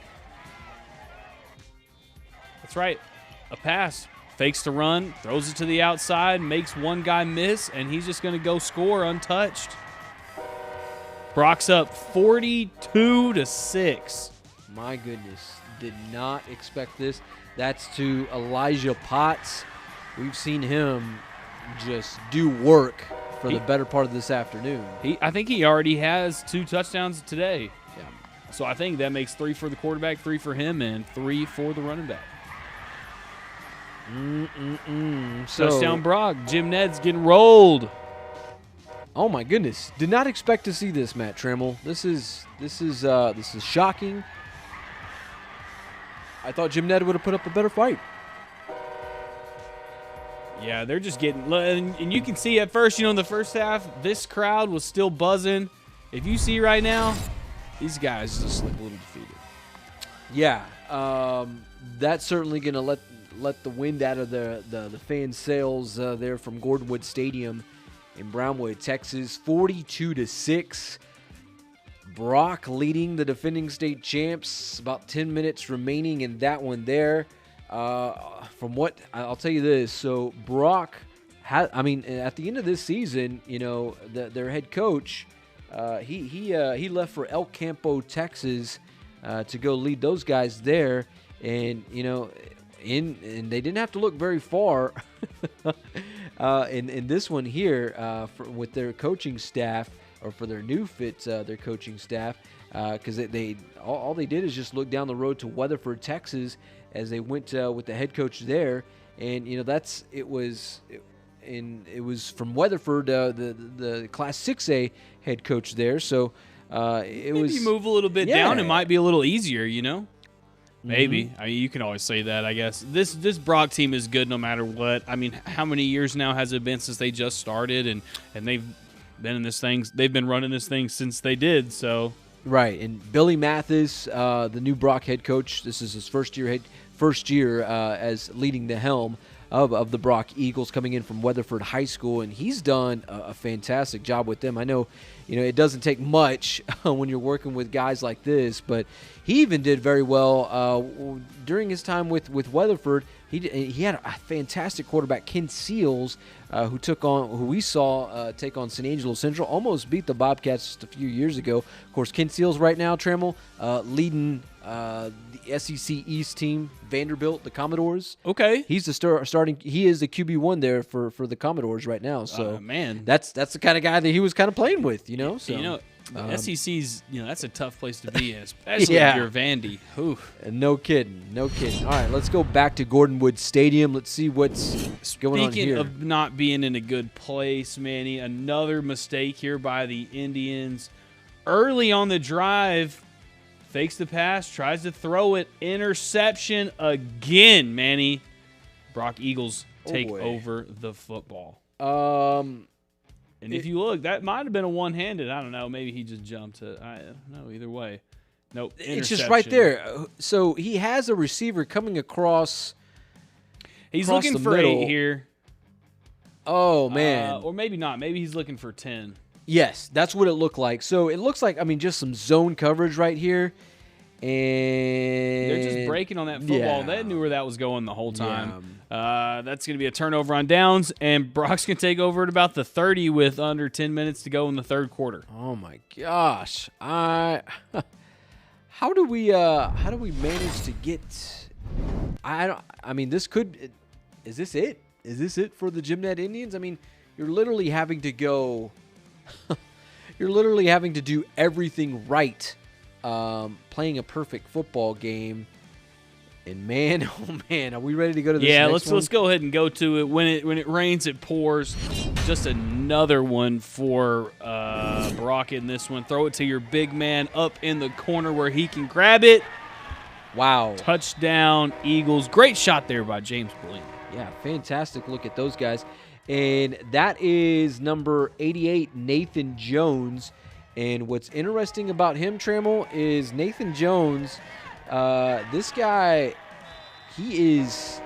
That's right, a pass. Fakes the run, throws it to the outside, makes one guy miss, and he's just going to go score untouched. Brock's up 42-6. My goodness, did not expect this. That's to Elijah Potts. We've seen him just do work for the better part of this afternoon. I think he already has 2 touchdowns today. Yeah. So I think that makes 3 for the quarterback, 3 for him, and 3 for the running back. Touchdown Brock. Jim Ned's getting rolled. Oh my goodness! Did not expect to see this, Matt Trammell. This is shocking. I thought Jim Ned would have put up a better fight. Yeah, they're just getting, and you can see at first, in the first half, this crowd was still buzzing. If you see right now, these guys just look a little defeated. Yeah, that's certainly going to let the wind out of the fan sails there from Gordonwood Stadium in Brownwood, Texas. 42-6. Brock leading the defending state champs. About 10 minutes remaining in that one there. From what I'll tell you this, so Brock at the end of this season, their head coach, he left for El Campo, Texas, to go lead those guys there, and and they didn't have to look very far in this one here with their coaching staff, or for their new their coaching staff, because all they did is just look down the road to Weatherford, Texas, as they went with the head coach there, and it was from Weatherford, the Class 6A head coach there. So it was. Maybe you move a little bit down, it might be a little easier, Maybe. Mm-hmm. I mean, you can always say that, I guess. This Brock team is good no matter what. I mean, how many years now has it been since they just started, and they've been in this thing? They've been running this thing since they did. So right. And Billy Mathis, the new Brock head coach, this is his first year as leading the helm of the Brock Eagles, coming in from Weatherford High School, and he's done a fantastic job with them. I know, it doesn't take much when you're working with guys like this, but he even did very well during his time with Weatherford. He had a fantastic quarterback, Ken Seals, who we saw take on San Angelo Central, almost beat the Bobcats just a few years ago. Of course, Ken Seals right now, Trammell, leading the SEC East team, Vanderbilt, the Commodores. Okay, he's the starting. He is the QB1 there for the Commodores right now. So man, that's the kind of guy that he was kind of playing with, So SEC's, that's a tough place to be in, especially if you're Vandy. Oof. No kidding. All right, let's go back to Gordonwood Stadium. Let's see what's going on here. Speaking of not being in a good place, Manny, another mistake here by the Indians. Early on the drive, fakes the pass, tries to throw it, interception again, Manny. Brock Eagles take over the football. And if you look, that might have been a one-handed. I don't know. Maybe he just jumped it. I don't know. Either way. Nope. It's just right there. So he has a receiver coming across. He's looking for middle. 8 here. Oh, man. Or maybe not. Maybe he's looking for 10. Yes, that's what it looked like. So it looks like, just some zone coverage right here. And they're just breaking on that football. Yeah. They knew where that was going the whole time. That's going to be a turnover on downs, and Brock's going to take over at about the 30 with under 10 minutes to go in the third quarter. Oh my gosh! How do we manage to get? This could. Is this it? Is this it for the Jim Ned Indians? You're literally having to go. You're literally having to do everything right. Playing a perfect football game, and man, oh man, are we ready to go to this? Yeah, next let's go ahead and go to it. When it rains, it pours. Just another one for Brock in this one. Throw it to your big man up in the corner where he can grab it. Wow! Touchdown, Eagles! Great shot there by James Blaine. Yeah, fantastic look at those guys, and that is number 88, Nathan Jones. And what's interesting about him, Trammell, is Nathan Jones, this guy, he is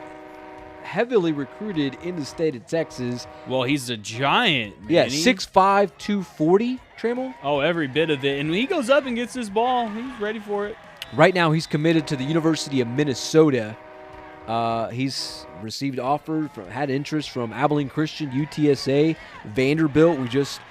heavily recruited in the state of Texas. Well, he's a giant, man. Yeah, 6'5", 240, Trammell. Oh, every bit of it. And when he goes up and gets his ball, he's ready for it. Right now, he's committed to the University of Minnesota. He's received offers, had interest from Abilene Christian, UTSA, Vanderbilt. We just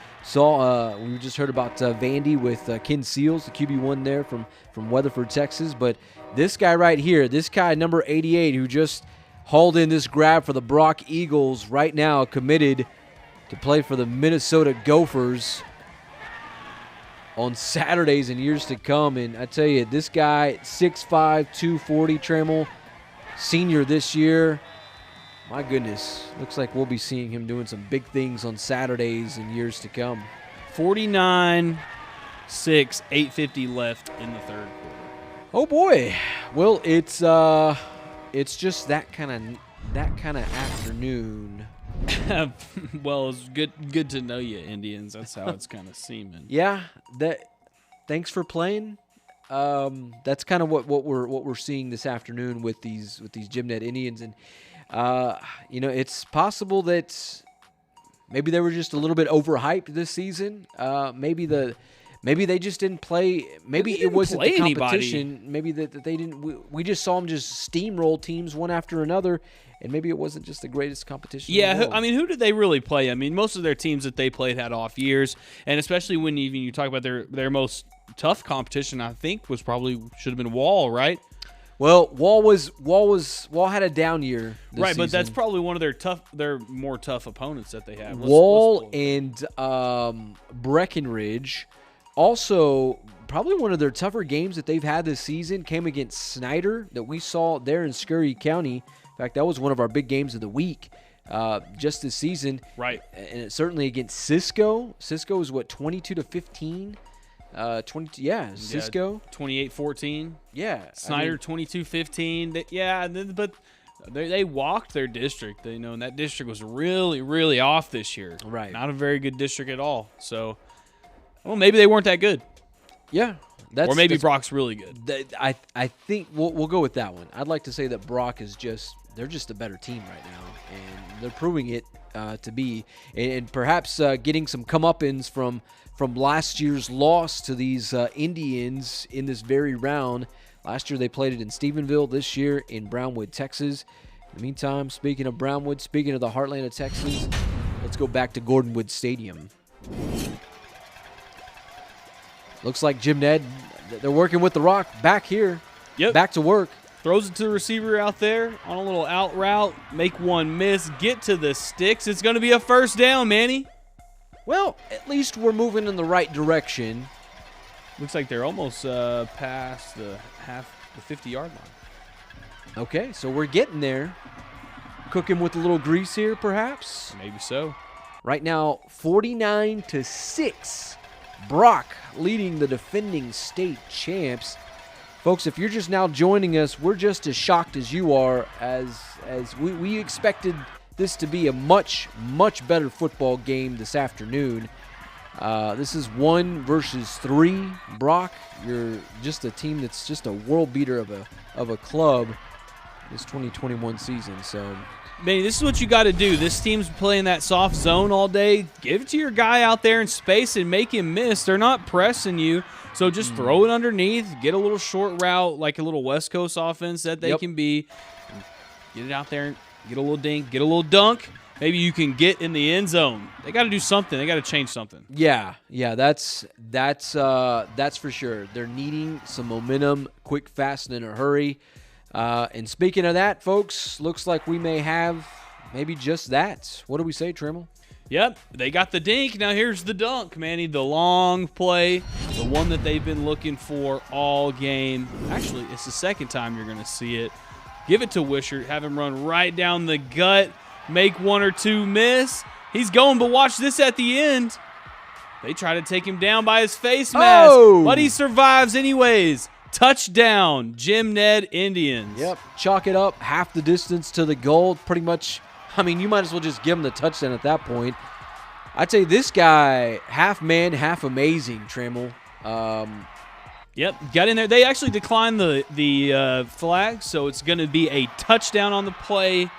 heard about Vandy with Ken Seals, the QB1 there from Weatherford, Texas. But this guy right here, this guy number 88, who just hauled in this grab for the Brock Eagles, right now committed to play for the Minnesota Gophers on Saturdays and years to come. And I tell you, this guy, 6'5", 240, Trammell, senior this year. My goodness, looks like we'll be seeing him doing some big things on Saturdays in years to come. 49-6, 8:50 left in the third quarter. Oh boy, well it's just that kind of afternoon. Well, it's good to know you, Indians. That's how it's kind of seeming. Yeah, thanks for playing. That's kind of what we're seeing this afternoon with these Jim Ned Indians. And it's possible that maybe they were just a little bit overhyped this season. Maybe they just didn't play. Maybe it wasn't the competition. Anybody. Maybe that they didn't. We just saw them just steamroll teams one after another, and maybe it wasn't just the greatest competition. Yeah, who did they really play? Most of their teams that they played had off years, and especially when even you talk about their most tough competition, I think should have been Wall, right? Well, Wall had a down year this right, season. But that's probably one of their more tough opponents that they have. Wall and Breckenridge. Also, probably one of their tougher games that they've had this season came against Snyder that we saw there in Scurry County. In fact, that was one of our big games of the week just this season. Right. And it's certainly against Cisco. Cisco is 22-15. 22, yeah, Cisco 28-14. Yeah, Snyder 22-15. Yeah, but they walked their district. And that district was really, really off this year. Right, not a very good district at all. So, well, maybe they weren't that good. Yeah, or maybe Brock's really good. I think we'll go with that one. I'd like to say that Brock is they're just a better team right now, and they're proving it to be, and perhaps getting some comeuppance from last year's loss to these Indians in this very round. Last year they played it in Stephenville. This year in Brownwood, Texas. In the meantime, speaking of Brownwood, speaking of the heartland of Texas, let's go back to Gordonwood Stadium. Looks like Jim Ned, they're working with the rock back here. Yep. Back to work. Throws it to the receiver out there on a little out route. Make one miss. Get to the sticks. It's going to be a first down, Manny. Well, at least we're moving in the right direction. Looks like they're almost past the 50-yard line. Okay, so we're getting there. Cooking with a little grease here, perhaps? Maybe so. Right now, 49-6. Brock leading the defending state champs. Folks, if you're just now joining us, we're just as shocked as you are, as we expected this to be a much, much better football game this afternoon. This is 1 versus 3. Brock, you're just a team that's just a world beater of a club this 2021 season. So, Manny, this is what you got to do. This team's playing that soft zone all day. Give it to your guy out there in space and make him miss. They're not pressing you, so just throw it underneath. Get a little short route, like a little West Coast offense that they can be. Get it out there, get a little dink, get a little dunk. Maybe you can get in the end zone. They got to do something. They got to change something. Yeah, that's for sure. They're needing some momentum, quick, fast, and in a hurry. And speaking of that, folks, looks like we may have maybe just that. What do we say, Trammell? Yep, they got the dink. Now here's the dunk, Manny. The long play, the one that they've been looking for all game. Actually, it's the second time you're going to see it. Give it to Wishart. Have him run right down the gut. Make 1 or 2 miss. He's going, but watch this at the end. They try to take him down by his face mask, but he survives anyways. Touchdown, Jim Ned Indians. Yep, chalk it up, half the distance to the goal. Pretty much, I mean, you might as well just give him the touchdown at that point. I'd say this guy, half man, half amazing, Trammell. Yep, got in there. They actually declined the flag, so it's going to be a touchdown on the play.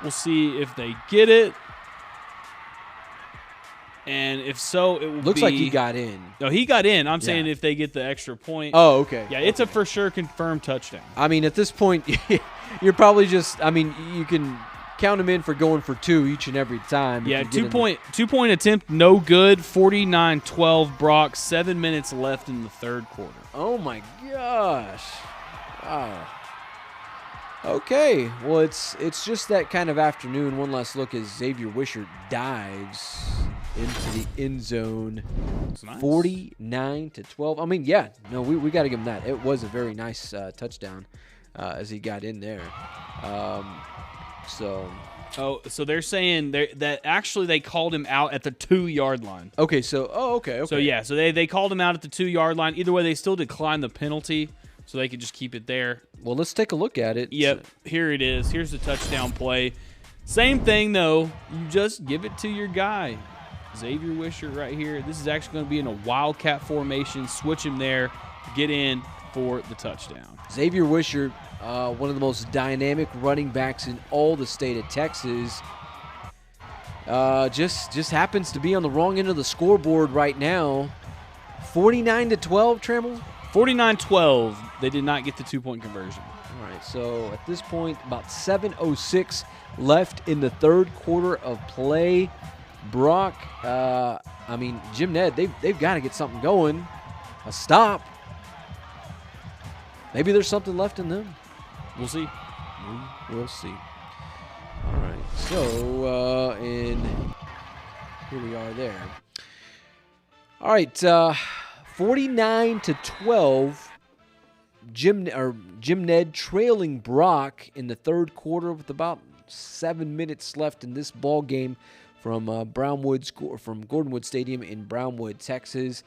We'll see if they get it. And if so, it will Looks like he got in. No, he got in. I'm saying if they get the extra point. Oh, okay. Yeah, it's a for sure confirmed touchdown. I mean, at this point, you're probably just, I mean, you can count him in for going for 2 each and every time. Yeah, 2-point attempt, no good. 49-12 Brock. 7 minutes left in the third quarter. Oh, my gosh. Wow. Okay, well, it's just that kind of afternoon. One last look as Xavier Wishart dives into the end zone. That's nice. 49-12. I mean, yeah, no, we got to give him that. It was a very nice touchdown as he got in there. So they're saying that actually they called him out at the 2-yard line. Okay, so okay. So yeah, so they called him out at the 2-yard line. Either way, they still declined the penalty, so they could just keep it there. Well, let's take a look at it. Yep, here it is. Here's the touchdown play. Same thing though. You just give it to your guy, Xavier Wishart right here. This is actually going to be in a wildcat formation. Switch him there, get in for the touchdown. Xavier Wishart, one of the most dynamic running backs in all the state of Texas. Just happens to be on the wrong end of the scoreboard right now. 49-12, Trammell? 49-12. They did not get the 2-point conversion. All right, so at this point, about 7:06 left in the third quarter of play. Brock, I mean, Jim Ned, they've got to get something going. A stop. Maybe there's something left in them. We'll see. We'll see. All right, so here we are there. All right, 49-12. Jim Ned trailing Brock in the third quarter with about 7 minutes left in this ball game from Gordonwood Stadium in Brownwood, Texas.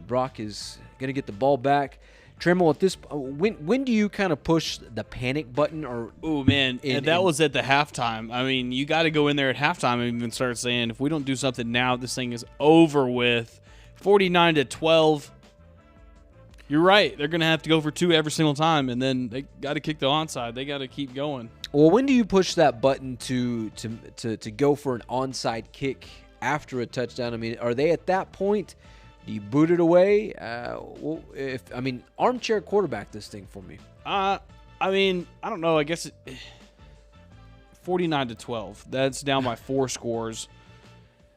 Brock is going to get the ball back. Trammell, at this when do you kind of push the panic button? Oh man, that was at the halftime. I mean, you got to go in there at halftime and even start saying, if we don't do something now, this thing is over with. 49-12. You're right. They're going to have to go for 2 every single time, and then they got to kick the onside. They got to keep going. Well, when do you push that button to go for an onside kick after a touchdown? I mean, are they at that point? Do you boot it away? Armchair quarterback this thing for me. I mean, I don't know. I guess 49-12. That's down by 4 scores.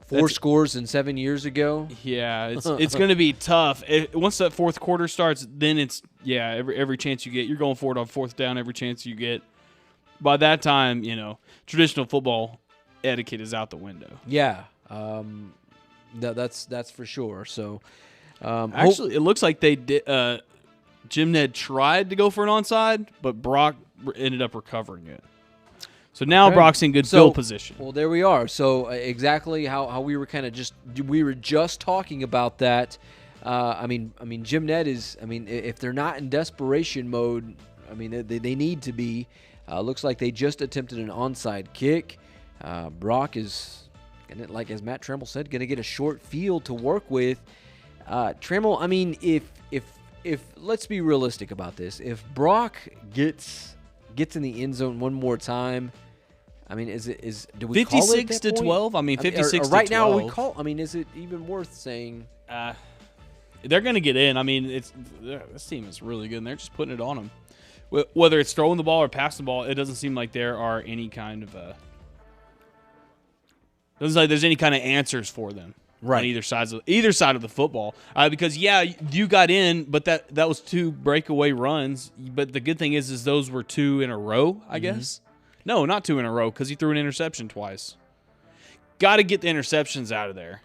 Four scores in 7 years ago. Yeah, it's going to be tough. Once that fourth quarter starts, then it's every chance you get, you're going for it on fourth down. Every chance you get. By that time, traditional football etiquette is out the window. Yeah, that's for sure. So, Actually, it looks like they did. Jim Ned tried to go for an onside, but Brock ended up recovering it. So now Brock's in good field position. Well, there we are. So exactly how we were just talking about that. I mean, Jim Ned is. I mean, if they're not in desperation mode, I mean, they need to be. Looks like they just attempted an onside kick. Brock is, like as Matt Trammell said, going to get a short field to work with. Trammell, I mean, if let's be realistic about this. If Brock gets in the end zone one more time, I mean, do we call it 56 to 12? I mean, 56 to 12. Right now we call. I mean, is it even worth saying? They're going to get in. I mean, this team is really good, and they're just putting it on them. Whether it's throwing the ball or passing the ball, it doesn't seem like there are any kind of doesn't seem like there's any kind of answers for them. Right. On either side of the football. Because, yeah, you got in, but that was 2 breakaway runs. But the good thing is those were 2 in a row, I guess. No, not 2 in a row because he threw an interception twice. Got to get the interceptions out of there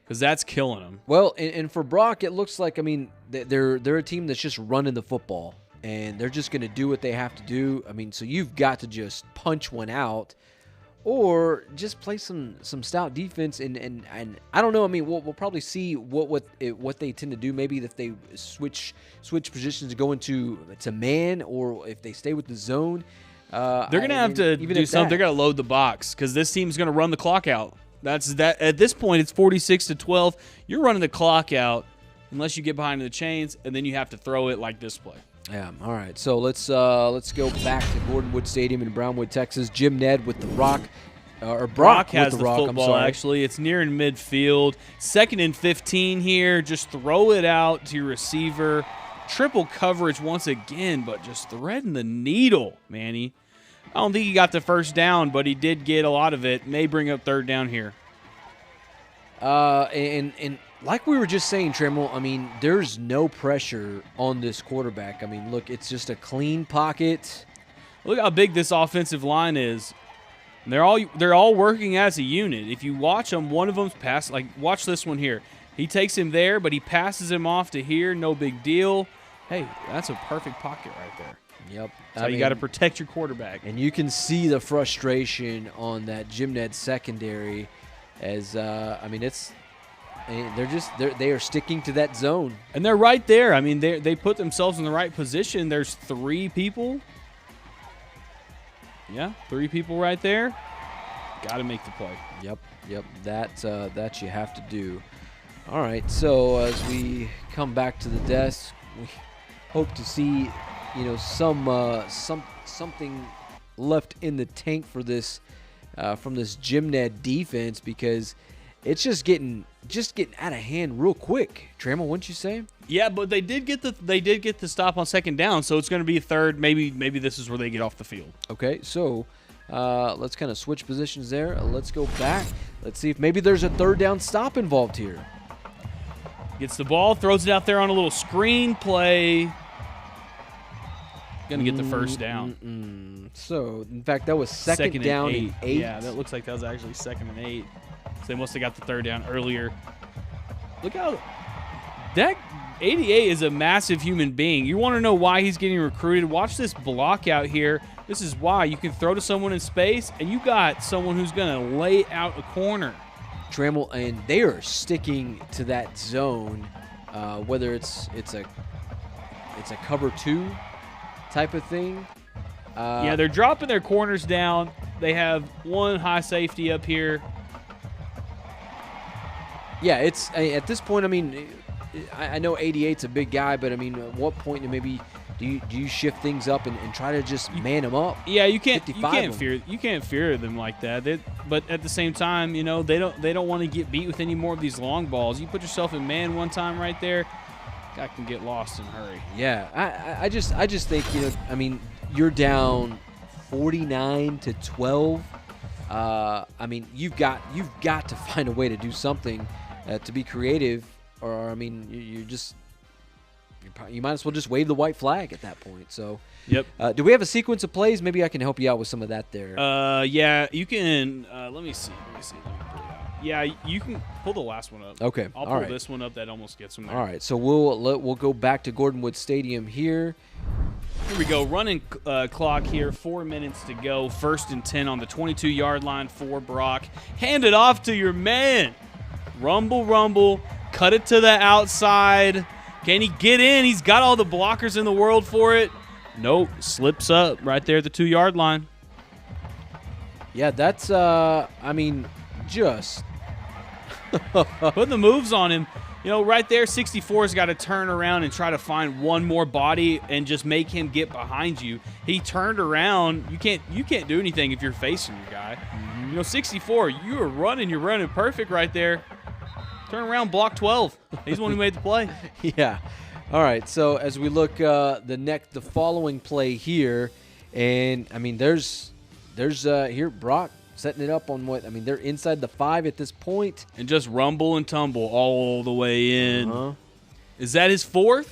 because that's killing them. Well, and for Brock, it looks like, I mean, they're a team that's just running the football, and they're just going to do what they have to do. I mean, so you've got to just punch one out. Or just play some stout defense, and I don't know. I mean, we'll probably see what they tend to do. Maybe if they switch positions to go into man, or if they stay with the zone. They're gonna have to do something. They're gonna load the box because this team's gonna run the clock out. That's that. At this point, it's 46 to 12. You're running the clock out unless you get behind the chains, and then you have to throw it like this play. Yeah. All right. So let's go back to Gordon Wood Stadium in Brownwood, Texas. Jim Ned with the rock, or Brock has with the rock. football. Actually, it's near in midfield. 2nd and 15 here. Just throw it out to your receiver. Triple coverage once again, but just threading the needle, Manny. I don't think he got the first down, but he did get a lot of it. May bring up 3rd down here. And like we were just saying, Trammell, I mean, there's no pressure on this quarterback. I mean, look, it's just a clean pocket. Look how big this offensive line is. They're all working as a unit. If you watch them, one of them's pass. Like, watch this one here. He takes him there, but he passes him off to here. No big deal. Hey, that's a perfect pocket right there. Yep. So you got to protect your quarterback. And you can see the frustration on that Jim Ned secondary as, I mean, they are sticking to that zone. And they're right there. I mean, they put themselves in the right position. There's 3 people. Yeah, 3 people right there. Got to make the play. Yep. That you have to do. All right, so as we come back to the desk, we hope to see, something left in the tank for this from this Jim Ned defense, because it's just getting out of hand real quick. Trammell, wouldn't you say? Yeah, but they did get the stop on 2nd down, so it's going to be a 3rd. Maybe this is where they get off the field. Okay, so let's kind of switch positions there. Let's go back. Let's see if maybe there's a 3rd down stop involved here. Gets the ball, throws it out there on a little screen play. Going to get the first down. So, in fact, that was second down and 8. Yeah, that looks like that was actually 2nd and 8. So they must have got the 3rd down earlier. Look how that 88 is a massive human being. You want to know why he's getting recruited? Watch this block out here. This is why. You can throw to someone in space, and you got someone who's going to lay out a corner. Trammell, and they are sticking to that zone, whether it's a cover 2 type of thing. Yeah, they're dropping their corners down. They have one high safety up here. Yeah, it's at this point. I mean, I know 88's a big guy, but I mean, at what point maybe do you shift things up and try to just man them up? Yeah, you can't fear them like that. But at the same time, they don't want to get beat with any more of these long balls. You put yourself in man one time right there, guy can get lost in a hurry. Yeah, I just think I mean, you're down 49 to 12. I mean, you've got to find a way to do something to be creative, or I mean, you might as well just wave the white flag at that point. So, yep. Do we have a sequence of plays? Maybe I can help you out with some of that there. Yeah, you can. Let me see. Let me pull it out. Yeah, you can pull the last one up. Okay, I'll pull this one up. That almost gets them there. All right, so we'll go back to Gordon Wood Stadium here. Here we go. Running clock here. 4 minutes to go. 1st and 10 on the 22-yard line for Brock. Hand it off to your man. Rumble, rumble. Cut it to the outside. Can he get in? He's got all the blockers in the world for it. Nope. Slips up right there at the 2-yard line. Yeah, that's, just putting the moves on him. You know, right there, 64's got to turn around and try to find one more body and just make him get behind you. He turned around. You can't do anything if you're facing your guy. Mm-hmm. You know, 64, you're running perfect right there. Turn around, block 12. He's the one who made the play. Yeah. All right, so as we look the following play here, and, I mean, there's here Brock setting it up on they're inside the 5 at this point. And just rumble and tumble all the way in. Uh-huh. Is that his 4th?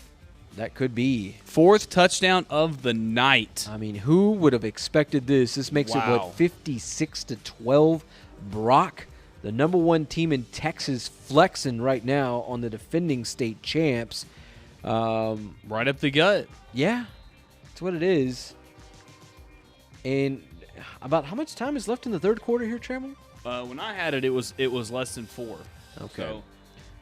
That could be. 4th touchdown of the night. I mean, who would have expected this? This makes it, 56-12. Brock, the number 1 team in Texas, flexing right now on the defending state champs. Right up the gut. Yeah, that's what it is. And about how much time is left in the 3rd quarter here, Trammell? When I had it, it was less than 4. Okay.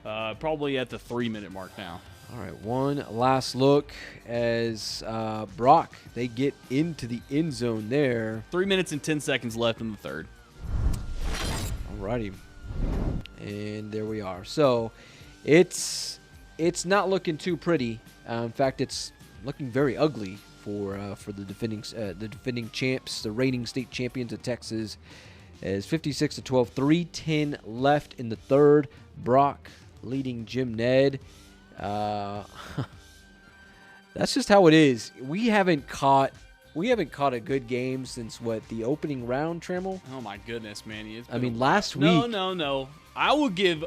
So probably at the 3-minute mark now. All right, one last look as Brock, they get into the end zone there. 3 minutes and 10 seconds left in the 3rd. All righty. And there we are. So it's not looking too pretty. In fact, it's looking very ugly for the defending champs, the reigning state champions of Texas, as 56-12, 3:10 left in the 3rd. Brock leading Jim Ned. That's just how it is. We haven't caught a good game since the opening round, Trammell? Oh my goodness, Manny! Last week. No. I will give.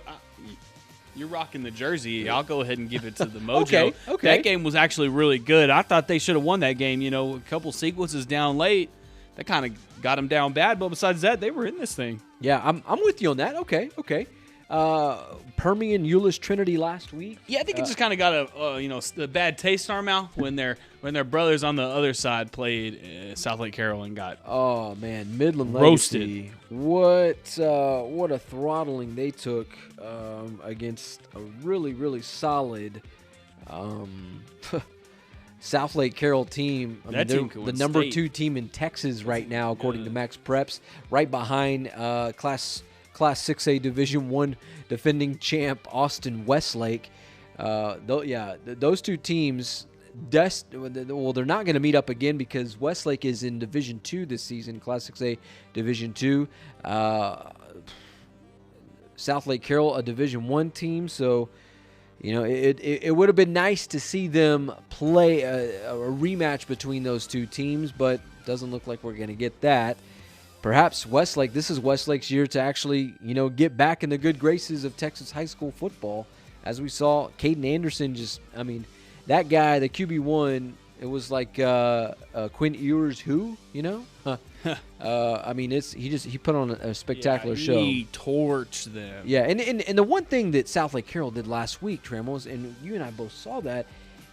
You're rocking the jersey. I'll go ahead and give it to the Mojo. Okay. That game was actually really good. I thought they should have won that game. You know, a couple sequences down late, that kind of got them down bad. But besides that, they were in this thing. Yeah, I'm with you on that. Okay. Permian Euless Trinity last week. Yeah, I think it just kind of got a bad taste in our mouth when their brothers on the other side played South Lake Carroll and got Midland roasted. Legacy. What a throttling they took against a really, really solid South Lake Carroll team. They're the number 2 team in Texas right now, according to Max Preps, right behind Class 6A Division I defending champ Austin Westlake. Those 2 teams, they're not going to meet up again because Westlake is in Division II this season, Class 6A Division II. South Lake Carroll, a Division I team, so it would have been nice to see them play a rematch between those 2 teams, but doesn't look like we're going to get that. Perhaps this is Westlake's year to actually, get back in the good graces of Texas high school football. As we saw, Caden Anderson that guy, the QB1, it was like Quinn Ewers who, he put on a spectacular show. He torched them. Yeah, and the one thing that South Lake Carroll did last week, Trammell, and you and I both saw that,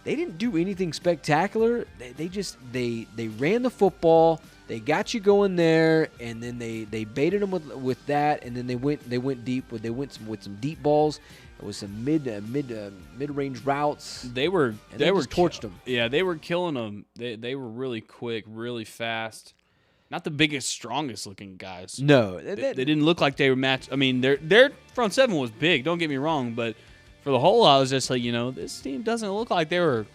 they didn't do anything spectacular. They ran the football. They got you going there, and then they baited them with that, and then they went deep with some deep balls. It was some mid-range routes. They torched them. Yeah, they were killing them. They were really quick, really fast. Not the biggest, strongest looking guys. No, they didn't look like they were matched. I mean, their front 7 was big. Don't get me wrong, but for the whole, I was just like, this team doesn't look like they were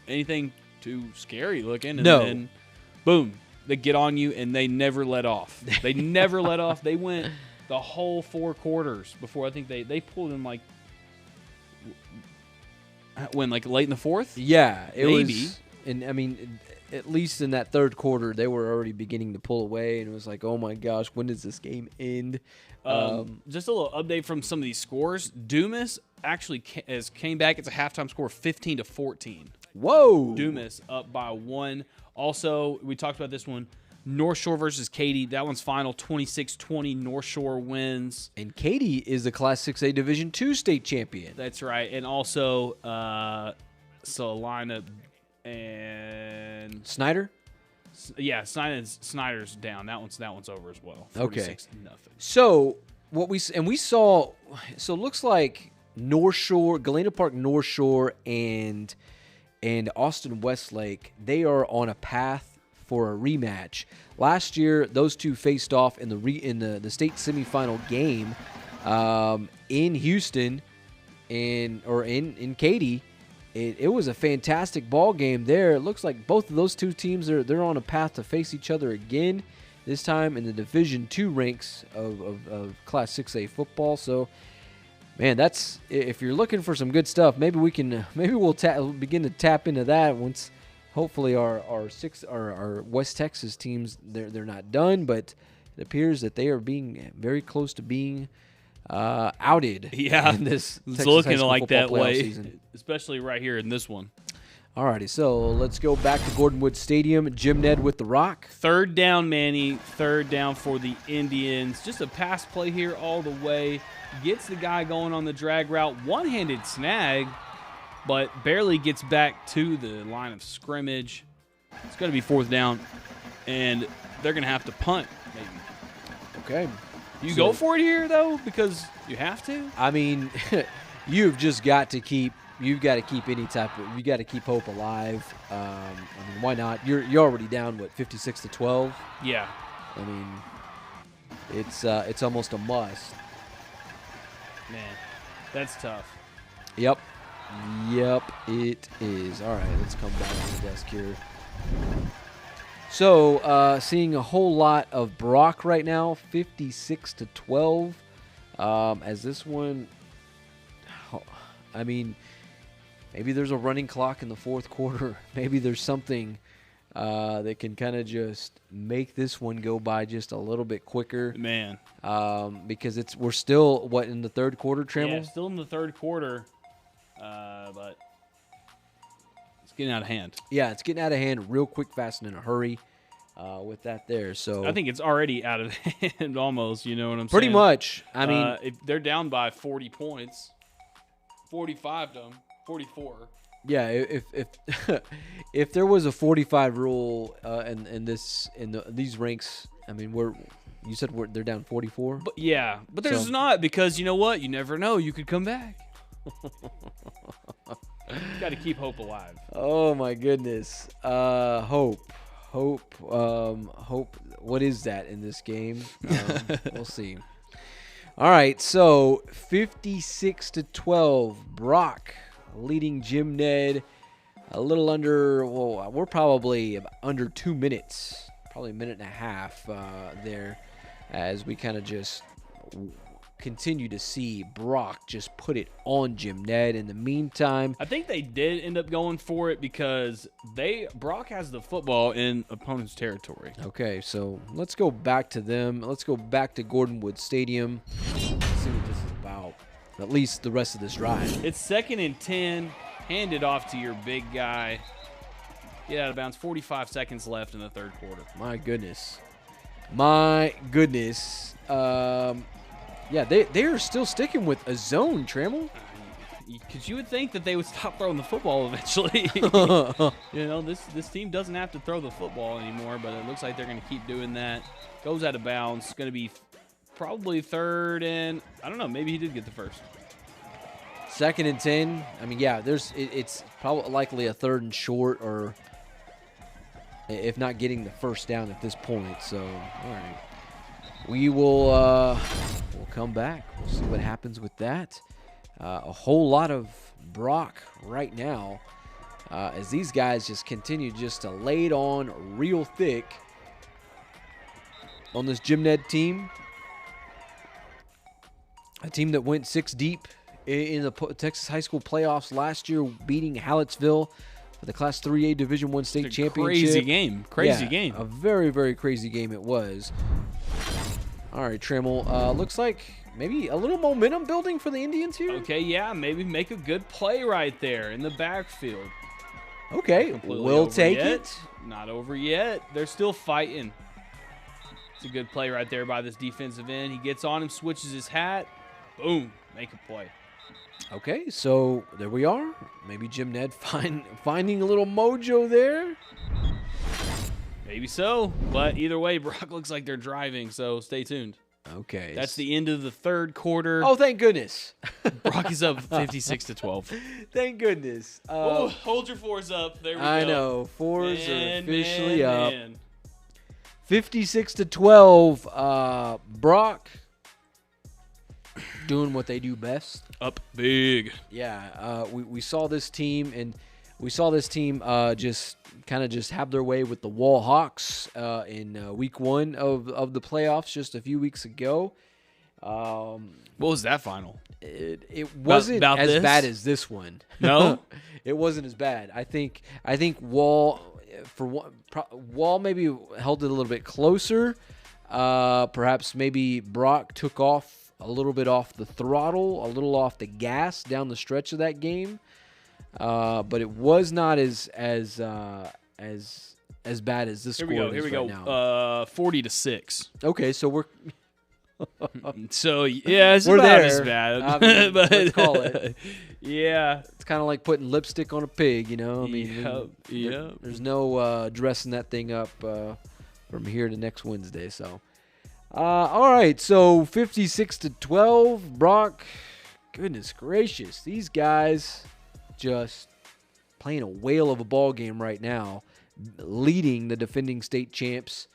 anything too scary looking. And then, boom. They get on you, and they never let off. They never let off. They went the whole 4 quarters before I think they pulled in late in the 4th? Yeah, maybe. And I mean, at least in that 3rd quarter, they were already beginning to pull away, and it was like, oh my gosh, when does this game end? Just a little update from some of these scores. Dumas actually came back. It's a halftime score of 15-14. Whoa! Dumas up by 1. Also, we talked about this one. North Shore versus Katy. That one's final 26-20. North Shore wins. And Katy is the Class 6A Division II state champion. That's right. And also Salina and Snyder? Yeah, Snyder's down. That one's over as well. 46-0. Okay. So we saw. So it looks like North Shore, Galena Park North Shore, and Austin Westlake, they are on a path for a rematch. Last year, those two faced off in the state semifinal game in Houston, in Katy. It was a fantastic ball game there. It looks like both of those two teams they're on a path to face each other again. This time in the Division II ranks of Class 6A football. So, man, that's if you're looking for some good stuff, maybe we'll begin to tap into that once. Hopefully, our West Texas teams they're not done, but it appears that they are being very close to being outed. Yeah, in this it's Texas looking high school like that football playoff way, season. especially right here in this one. Alrighty, so let's go back to Gordon Woods Stadium. Jim Ned with the rock. Third down, Manny. Third down for the Indians. Just a pass play here all the way. Gets the guy going on the drag route. One-handed snag, but barely gets back to the line of scrimmage. It's going to be fourth down, and they're going to have to punt, maybe. Okay. You go for it here, though, because you have to? I mean, you've got to keep any type of, you got to keep hope alive. I mean, why not? You're already down, 56-12? Yeah. I mean, it's almost a must. Man, that's tough. Yep, it is. All right, let's come back to the desk here. So, seeing a whole lot of Brock right now, 56-12. As this one, I mean, maybe there's a running clock in the fourth quarter. Maybe there's something that can kind of just make this one go by just a little bit quicker. Man. Because we're still, in the third quarter, Trammell? Yeah, still in the third quarter, but it's getting out of hand. Yeah, it's getting out of hand real quick, fast, and in a hurry with that there. So I think it's already out of hand almost, you know what I'm saying? Pretty much. I mean, if they're down by 40 points, 45 to them, 44. Yeah, if there was a 45 rule in these ranks, I mean, you said they're down 44. But yeah, but there's not, because you know what? You never know. You could come back. Got to keep hope alive. Oh my goodness, hope. What is that in this game? We'll see. All right, so 56-12, Brock leading Jim Ned a little under, we're probably under 2 minutes, probably a minute and a half there, as we kind of just continue to see Brock just put it on Jim Ned. In the meantime, I think they did end up going for it because Brock has the football in opponent's territory. Okay, so let's go back to them. Let's go back to Gordon Woods Stadium. Let's see what this is about. At least the rest of this drive. It's 2nd and 10. Hand it off to your big guy. Get out of bounds. 45 seconds left in the third quarter. My goodness. Yeah, they are still sticking with a zone, Trammell. Because you would think that they would stop throwing the football eventually. You know, this team doesn't have to throw the football anymore, but it looks like they're going to keep doing that. Goes out of bounds. It's going to be probably third and, I don't know, maybe he did get the first. 2nd and 10. I mean, yeah, it's probably likely a 3rd and short, or if not getting the first down at this point. So, all right. We will we'll come back. We'll see what happens with that. A whole lot of Brock right now as these guys just continue just to lay it on real thick on this Jim Ned team. A team that went 6 deep in the Texas high school playoffs last year, beating Hallettsville for the Class 3A Division I state championship. Crazy game. Crazy game. A very, very crazy game it was. All right, Trammell. Looks like maybe a little momentum building for the Indians here. Okay, yeah, maybe make a good play right there in the backfield. Okay, we'll take it. Not over yet. They're still fighting. It's a good play right there by this defensive end. He gets on him, switches his hat. Boom. Make a play. Okay, so there we are. Maybe Jim Ned finding a little mojo there. Maybe so. But either way, Brock looks like they're driving, so stay tuned. Okay. That's the end of the third quarter. Oh, thank goodness. Brock is up 56-12. Thank goodness. Oh, hold your fours up. There we go. I know. Fours are officially up. Man. 56-12. Brock doing what they do best. Up big. Yeah. We saw this team, and we saw this team just have their way with the Wall Hawks in week 1 of the playoffs just a few weeks ago. What was that final? It wasn't about as this? bad as this one. No? It wasn't as bad. I think Wall Wall maybe held it a little bit closer. Perhaps maybe Brock took off a little bit off the throttle, a little off the gas down the stretch of that game. But it was not as bad as this score is Here we go. now. 40-6. Okay, so we're So yeah, it's We're about there. as bad. I mean, But let's call it. Yeah. It's kind of like putting lipstick on a pig, you know. I mean, Yep. there's no dressing that thing up from here to next Wednesday. So, all right. So 56-12, Brock. Goodness gracious, these guys just playing a whale of a ball game right now, leading the defending state champs.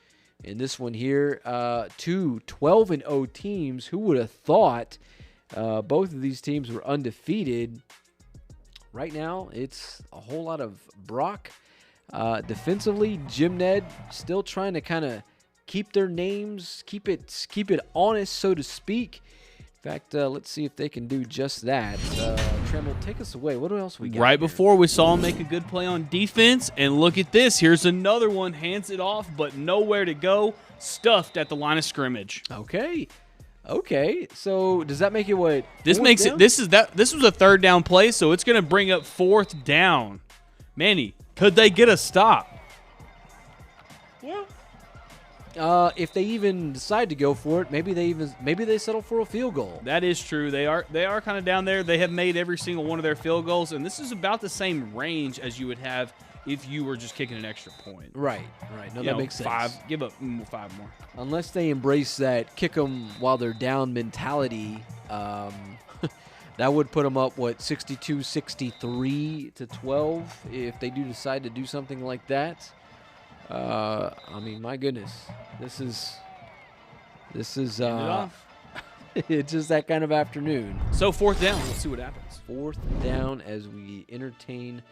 In this one here, 2 12-0 teams. Who would have thought both of these teams were undefeated? Right now, it's a whole lot of Brock. Defensively, Jim Ned still trying to kind of keep their names, keep it honest, so to speak. In fact, let's see if they can do just that. Trammell, take us away. What else we got Right here? before we saw him make a good play on defense, and look at this. Here's another one. Hands it off, but nowhere to go. Stuffed at the line of scrimmage. Okay. So does that make it what? This fourth makes down? it. This was a third down play, so it's going to bring up fourth down. Manny, could they get a stop? If they even decide to go for it, maybe they settle for a field goal. That is true. They are kind of down there. They have made every single one of their field goals, and this is about the same range as you would have if you were just kicking an extra point. Right. No, that makes sense. Give up 5 more. Unless they embrace that kick them while they're down mentality, that would put them up 62-63-12 if they do decide to do something like that. I mean, my goodness, this is it's just that kind of afternoon. So fourth down. Let's see what happens. Fourth down as we entertain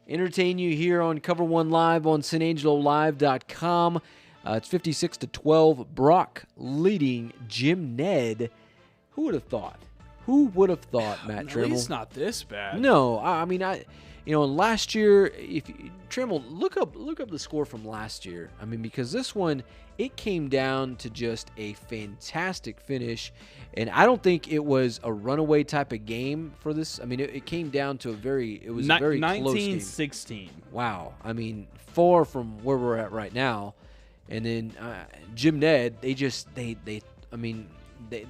you here on Cover One Live on SanAngeloLive.com. It's 56-12. Brock leading Jim Ned. Who would have thought? Matt Trammell? At least not this bad. No, I mean, last year, if Trammell, look up the score from last year. I mean, because this one, it came down to just a fantastic finish, and I don't think it was a runaway type of game for this. I mean, it came down to a very close game. 19-16. Wow. I mean, far from where we're at right now. And then Jim Ned, they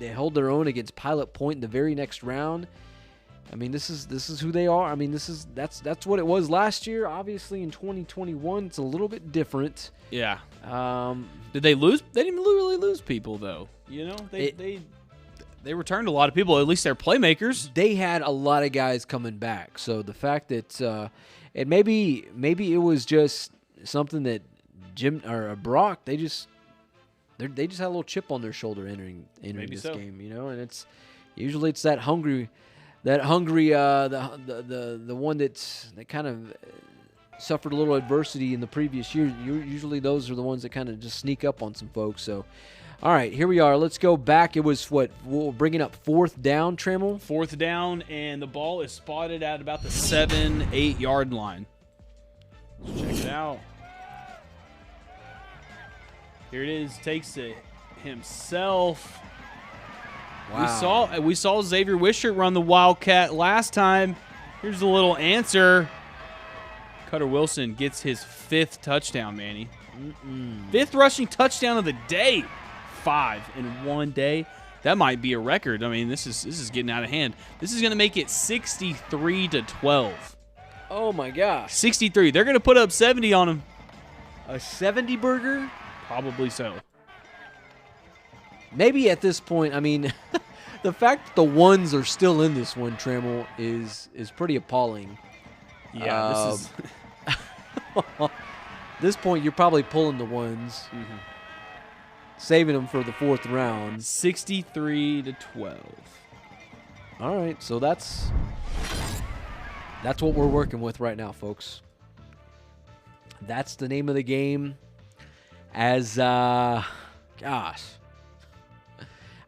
held their own against Pilot Point in the very next round. I mean, this is who they are. I mean, that's what it was last year. Obviously, in 2021, it's a little bit different. Yeah. Did they lose? They didn't really lose people, though. You know, they returned a lot of people. At least they're playmakers. They had a lot of guys coming back. So the fact that and maybe it was just something that Jim or Brock they just had a little chip on their shoulder entering this game, you know, and it's usually that hungry the one that kind of suffered a little adversity in the previous year. Usually those are the ones that kind of just sneak up on some folks. So, all right, here we are. Let's go back. It was we're bringing up fourth down, Trammell. Fourth down, and the ball is spotted at about the 7-8 yard line. Let's check it out. Here it is. Takes it himself. Wow. We saw Xavier Wishart run the Wildcat last time. Here's a little answer. Cutter Wilson gets his 5th touchdown, Manny. 5th rushing touchdown of the day. 5 in one day. That might be a record. I mean, this is getting out of hand. This is going to make it 63-12. Oh my gosh. 63. They're going to put up 70 on them. A 70 burger? Probably so. Maybe at this point, I mean, the fact that the ones are still in this one, Trammell, is pretty appalling. Yeah, this is... This point, you're probably pulling the ones, saving them for the 4th round. 63-12. All right, so that's what we're working with right now, folks. That's the name of the game. As gosh,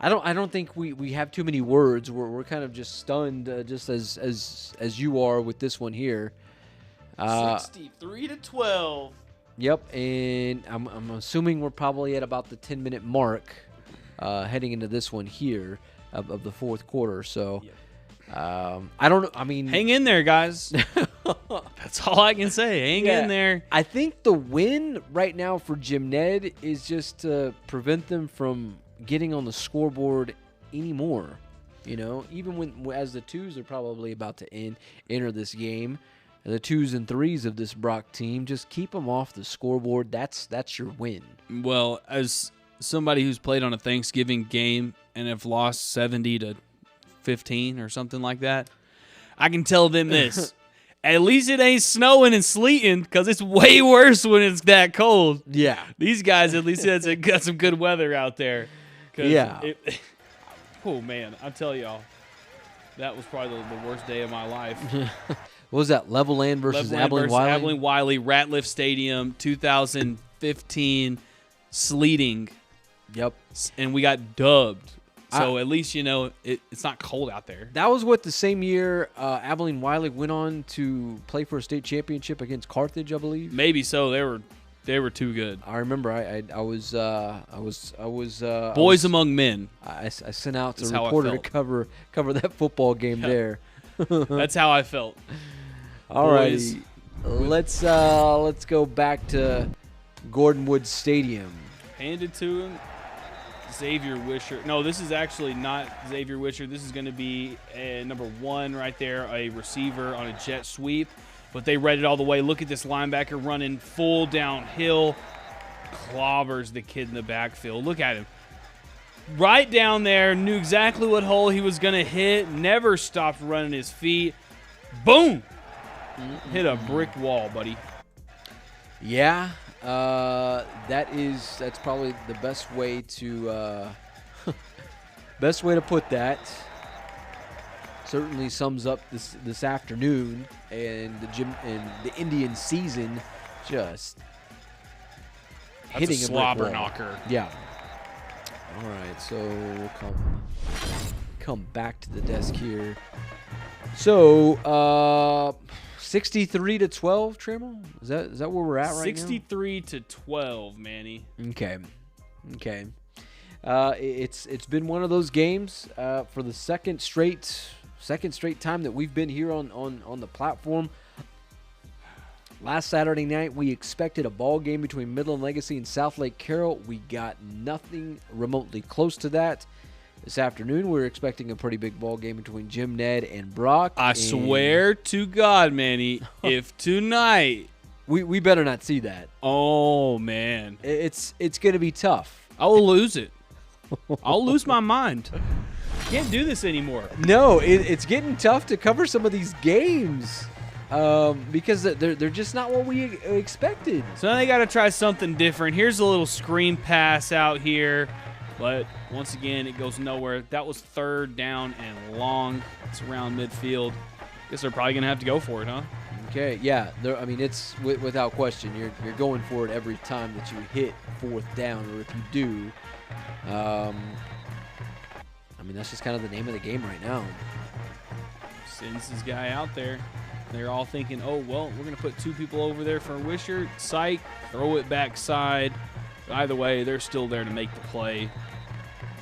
I don't think we have too many words. We're kind of just stunned, just as you are with this one here. 63-12. Yep, and I'm assuming we're probably at about the 10-minute mark, heading into this one here of the 4th quarter. So, I don't know. I mean, hang in there, guys. That's all I can say. Hang in there. I think the win right now for Jim Ned is just to prevent them from getting on the scoreboard anymore. You know, even as the 2s are probably about to enter this game. The 2s and 3s of this Brock team, just keep them off the scoreboard. That's your win. Well, as somebody who's played on a Thanksgiving game and have lost 70-15 or something like that, I can tell them this. At least it ain't snowing and sleeting, because it's way worse when it's that cold. Yeah. These guys at least got some good weather out there. Yeah. Oh, man, I'll tell y'all, that was probably the worst day of my life. What was that? Levelland versus Abilene Wiley? Abilene Wiley, Ratliff Stadium, 2015, sleeting. Yep. And we got dubbed. So at least, you know, it's not cold out there. That was what the same year Abilene Wiley went on to play for a state championship against Carthage, I believe. Maybe so. They were too good. I remember I was boys among men. I sent out a reporter to cover that football game there. That's how I felt. All right, let's go back to Gordon Woods Stadium. Handed to him, Xavier Wisher. No, this is actually not Xavier Wisher. This is going to be number 1 right there, a receiver on a jet sweep. But they read it all the way. Look at this linebacker running full downhill. Clobbers the kid in the backfield. Look at him. Right down there, knew exactly what hole he was going to hit. Never stopped running his feet. Boom! Hit a brick wall, buddy. Yeah, that's probably the best way to put that. Certainly sums up this afternoon and the Indian season. Just That's hitting a slobber knocker. Yeah. All right, so we'll come back to the desk here. So 63-12, Trammell? Is that where we're at right now? 63-12, Manny. Okay. It's been one of those games for the second straight time that we've been here on the platform. Last Saturday night, we expected a ball game between Midland Legacy and South Lake Carroll. We got nothing remotely close to that. This afternoon, we're expecting a pretty big ball game between Jim Ned and Brock. I swear to God, Manny, if tonight... We better not see that. Oh, man. It's going to be tough. I will lose it. I'll lose my mind. Can't do this anymore. No, it's getting tough to cover some of these games. Because they're just not what we expected. So now they got to try something different. Here's a little screen pass out here, but once again, it goes nowhere. That was 3rd down and long. It's around midfield. Guess they're probably gonna have to go for it, huh? Okay, yeah. I mean, it's without question. You're going for it every time that you hit 4th down, or if you do. I mean, that's just kind of the name of the game right now. Sends this guy out there. They're all thinking, oh, well, we're going to put 2 people over there for a Wisher. Psych, throw it backside. Either way, they're still there to make the play.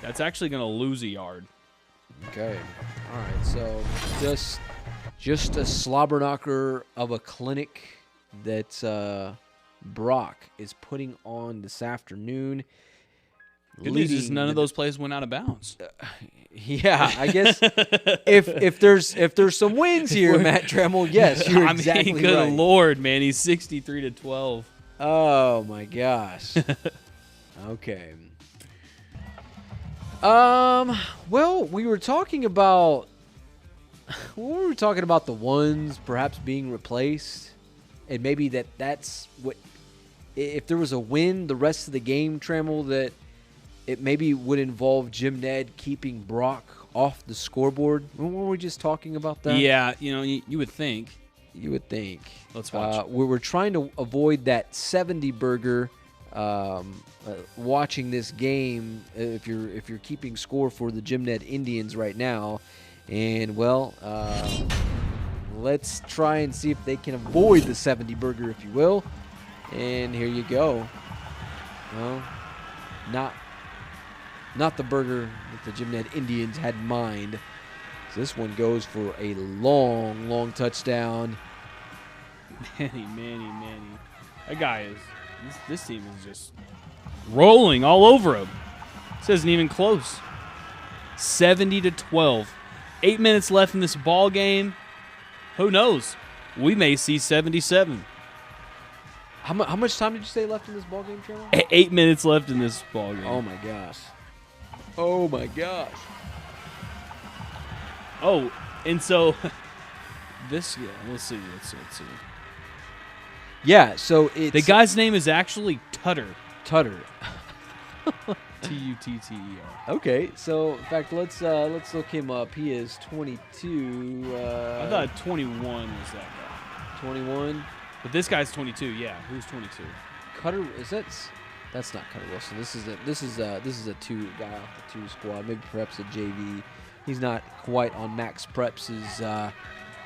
That's actually going to lose a yard. Okay. All right, so just a slobber knocker of a clinic that Brock is putting on this afternoon. Good news is none of those plays went out of bounds. Yeah, I guess if there's some wins here, Matt Trammell, yes, you're exactly good right. Lord, man, he's 63-12. Oh my gosh. Okay. Well, we were talking about the ones perhaps being replaced, and maybe that's what, if there was a win the rest of the game, Trammell, that it maybe would involve Jim Ned keeping Brock off the scoreboard. Were we just talking about that? Yeah, you would think. You would think. Let's watch. We're trying to avoid that 70 burger. Watching this game, if you're keeping score for the Jim Ned Indians right now, and well, let's try and see if they can avoid the 70 burger, if you will. And here you go. Well, not the burger that the Jim Ned Indians had in mind. So this one goes for a long touchdown. Manny. That guy is. This team is just rolling all over him. This isn't even close. 70-12. 8 minutes left in this ball game. Who knows? We may see 77. How much time did you say left in this ball game, Trammell? 8 minutes left in this ball game. Oh my gosh. Oh my gosh. Oh, and so let's see. Yeah, so it's The guy's name is actually Tutter. Tutter. Tutter. Okay, so in fact, let's look him up. He is 22. I thought 21 was that guy. 21. But this guy's 22. Yeah, who's 22? Cutter, that's not Cutter Wilson. This is a two guy off the 2 squad. Maybe perhaps a JV. He's not quite on Max Preps's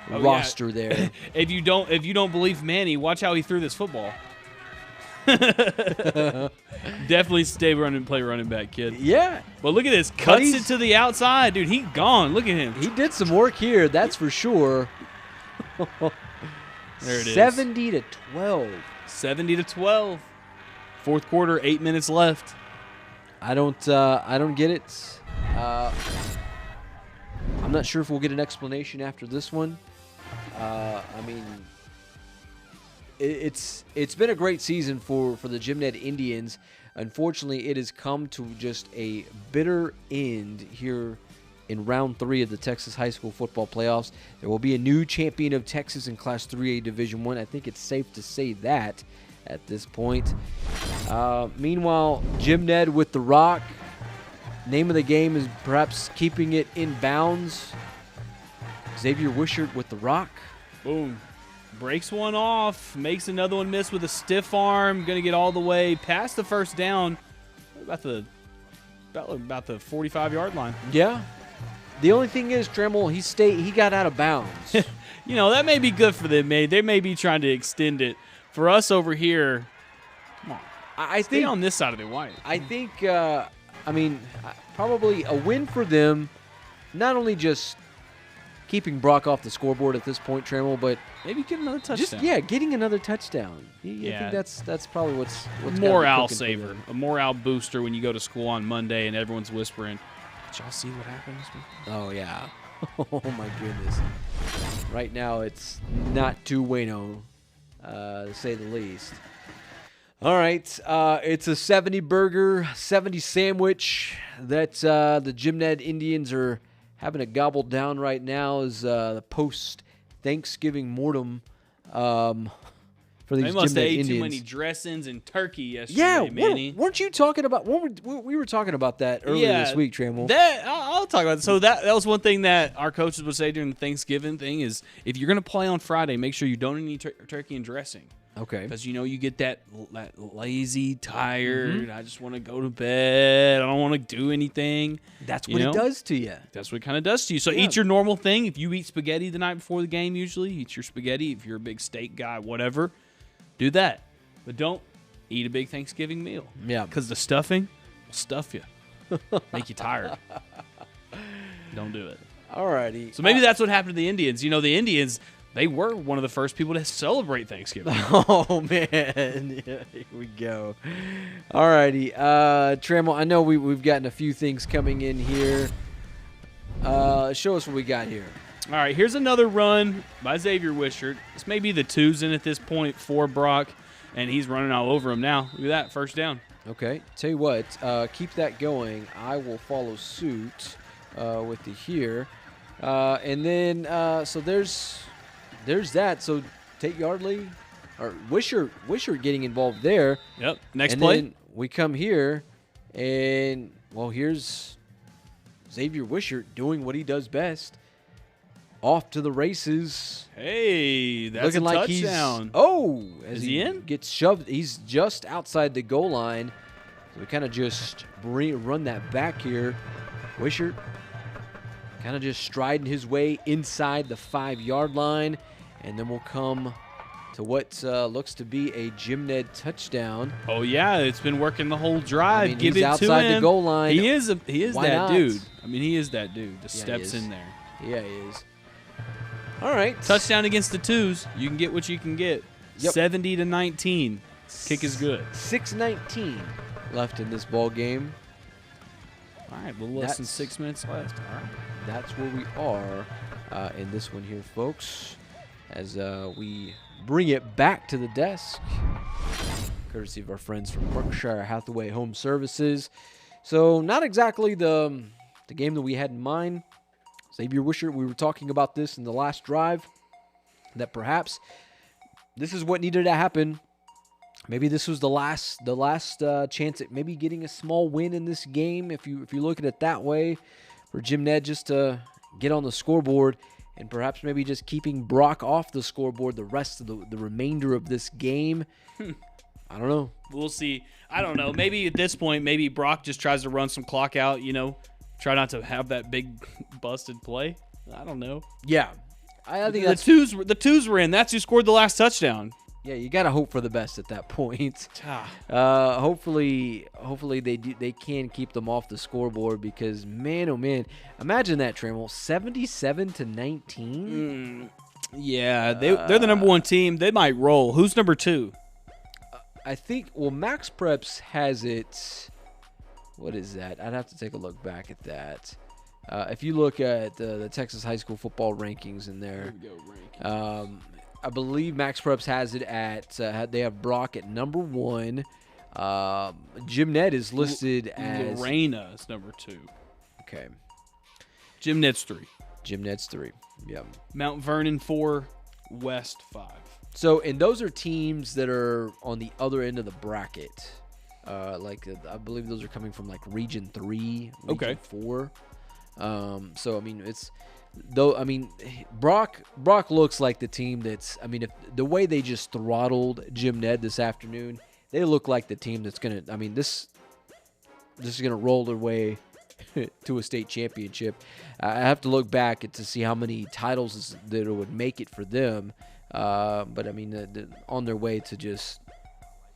roster there. If you don't believe Manny, watch how he threw this football. Definitely play running back, kid. Yeah. But look at this. Cuts it to the outside. Dude, he's gone. Look at him. He did some work here, that's for sure. There it is. 70-12. 70-12. Fourth quarter, 8 minutes left. I don't get it. I'm not sure if we'll get an explanation after this one. I mean, it's been a great season for the Jim Ned Indians. Unfortunately, it has come to just a bitter end here in round 3 of the Texas High School Football Playoffs. There will be a new champion of Texas in Class 3A Division I. I think it's safe to say that at this point. Meanwhile, Jim Ned with the rock. Name of the game is perhaps keeping it in bounds. Xavier Wishart with the rock. Boom. Breaks one off. Makes another one miss with a stiff arm. Going to get all the way past the first down. About the 45-yard line. Yeah. The only thing is, Trammell, he got out of bounds. That may be good for them. They may be trying to extend it. For us over here, come on. I Stay think on this side of the wire. I think, probably a win for them. Not only just keeping Brock off the scoreboard at this point, Trammell, but maybe get another touchdown. Getting another touchdown. I think that's probably what's morale saver, a morale booster when you go to school on Monday and everyone's whispering, "Did y'all see what happened this week?" Oh yeah. Oh my goodness. Right now it's not too bueno, to say the least. All right, it's a 70 burger, 70 sandwich that the Jim Ned Indians are having a gobble down right now as the post-Thanksgiving mortem for these Jim Ned Indians. They must have ate too many dressings and turkey yesterday, Manny. Weren't you talking about we were talking about that earlier this week, Trammell? I'll talk about it. So that was one thing that our coaches would say during the Thanksgiving thing is if you're going to play on Friday, make sure you don't eat turkey and dressing. Okay. Because, you get that lazy, tired, I just want to go to bed, I don't want to do anything. That's what it does to you. That's what it kind of does to you. So eat your normal thing. If you eat spaghetti the night before the game, usually, eat your spaghetti. If you're a big steak guy, whatever, do that. But don't eat a big Thanksgiving meal. Yeah. Because the stuffing will stuff you. Make you tired. Don't do it. Alrighty. So maybe that's what happened to the Indians. The Indians, they were one of the first people to celebrate Thanksgiving. Oh, man. Yeah, here we go. All righty. Trammell, I know we've gotten a few things coming in here. Show us what we got here. All right, here's another run by Xavier Wishart. This may be the twos in at this point for Brock, and he's running all over him now. Look at that, first down. Okay, tell you what, keep that going. I will follow suit with the here. And then, so there's that. So Tate Yardley, or Wishart getting involved there. Yep, next and play. Then we come here, and, well, here's Xavier Wishart doing what he does best. Off to the races. Hey, that's looking a like touchdown. As Is he in? Gets shoved. He's just outside the goal line. So we kind of just run that back here. Wishart kind of just striding his way inside the 5-yard line. And then we'll come to what looks to be a Jim Ned touchdown. Oh, yeah, it's been working the whole drive. I mean, Give he's it outside to him. the goal line. He is Why that not? dude. I mean, he is that dude. Just Yeah, he steps is. in there. Yeah, he is. All right. Touchdown against the twos. You can get what you can get. Yep. 70-19. Kick is good. 6:19 left in this ball game. All right, a little less than 6 minutes left. All right. That's where we are in this one here, folks, as we bring it back to the desk, courtesy of our friends from Berkshire Hathaway Home Services. So not exactly the game that we had in mind. Xavier Wishart, we were talking about this in the last drive, that perhaps this is what needed to happen. Maybe this was the last chance at maybe getting a small win in this game, if you look at it that way, for Jim Ned just to get on the scoreboard and perhaps maybe just keeping Brock off the scoreboard the rest of the remainder of this game. I don't know. We'll see. I don't know. Maybe at this point, maybe Brock just tries to run some clock out, try not to have that big busted play. I don't know. Yeah. I think the twos were in. That's who scored the last touchdown. Yeah, you got to hope for the best at that point. Hopefully they can keep them off the scoreboard, because man, oh man, imagine that, Trammell, 77-19. Yeah, they're the number one team. They might roll. Who's number two? I think. Well, Max Preps has it. What is that? I'd have to take a look back at that. If you look at the Texas high school football rankings in there, I believe Max Preps has it at, they have Brock at number 1. Jim Ned is listed as... Lorena is number 2. Okay. Jim Ned's 3. Jim Ned's 3, yep. Mount Vernon 4, West 5. So, and those are teams that are on the other end of the bracket. I believe those are coming from like Region 3, Region 4. So, I mean, Brock looks like the team that's, if the way they just throttled Jim Ned this afternoon, they look like the team that's going to, this is going to roll their way to a state championship. I have to look back to see how many titles that it would make it for them. But on their way to just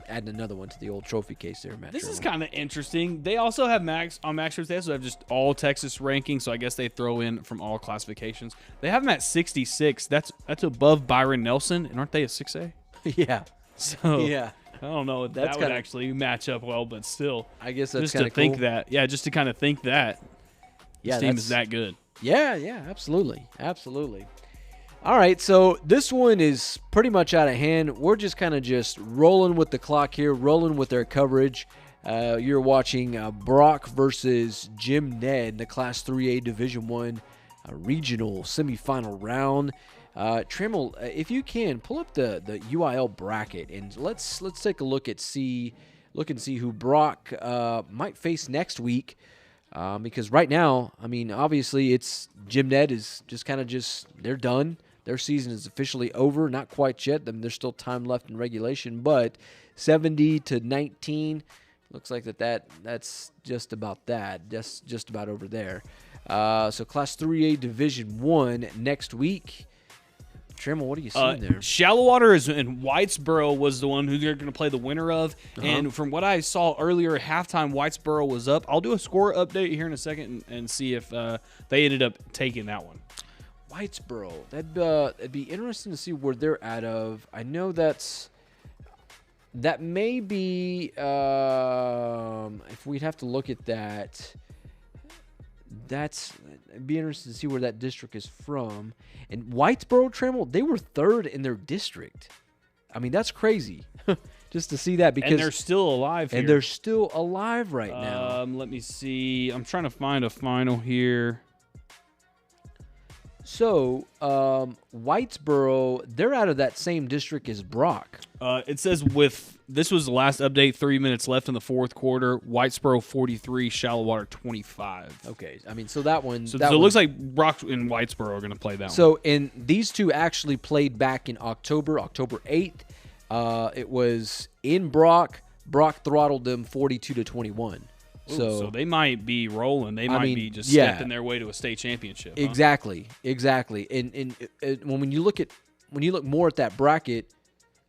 adding another one to the old trophy case there, Matt. This is kind of interesting. They also have Max Preps. They also have just all Texas rankings, so I guess they throw in from all classifications. They have them at 66. That's above Byron Nelson, and aren't they a 6A? Yeah. So yeah. I don't know if that would actually match up well, but still. I guess that's kind of cool. Just to kind of think that. Yeah, this team is that good. Yeah, absolutely. Absolutely. All right, so this one is pretty much out of hand. We're just kind of just rolling with the clock here, rolling with their coverage. You're watching Brock versus Jim Ned, the Class 3A Division I regional semifinal round. Trammell, if you can, pull up the UIL bracket, and let's take a look and see who Brock might face next week. Because right now, obviously it's Jim Ned is they're done. Their season is officially over. Not quite yet. There's still time left in regulation, but 70-19 looks like that's just about that. Just about over there. So Class 3A Division I next week. Trammell, what are you seeing there? Shallowater and Whitesboro was the one who they're going to play the winner of. And from what I saw earlier at halftime, Whitesboro was up. I'll do a score update here in a second and see if they ended up taking that one. Whitesboro. That'd be interesting to see where they're out of. I know that may be if we'd have to look at that. It'd be interesting to see where that district is from. And Whitesboro, Trammell, they were 3rd in their district. I mean, that's crazy. Just to see that, because and they're still alive here. And they're still alive right now. Let me see. I'm trying to find a final here. So, Whitesboro, they're out of that same district as Brock. It says this was the last update, 3 minutes left in the 4th quarter. Whitesboro 43, Shallow Water 25. Okay, I mean, so that one. So it looks like Brock and Whitesboro are going to play that one. So, and these two actually played back in October 8th. It was in Brock. Brock throttled them 42-21. So they might be rolling. They might be just stepping their way to a state championship. Huh? Exactly. And when you look more at that bracket,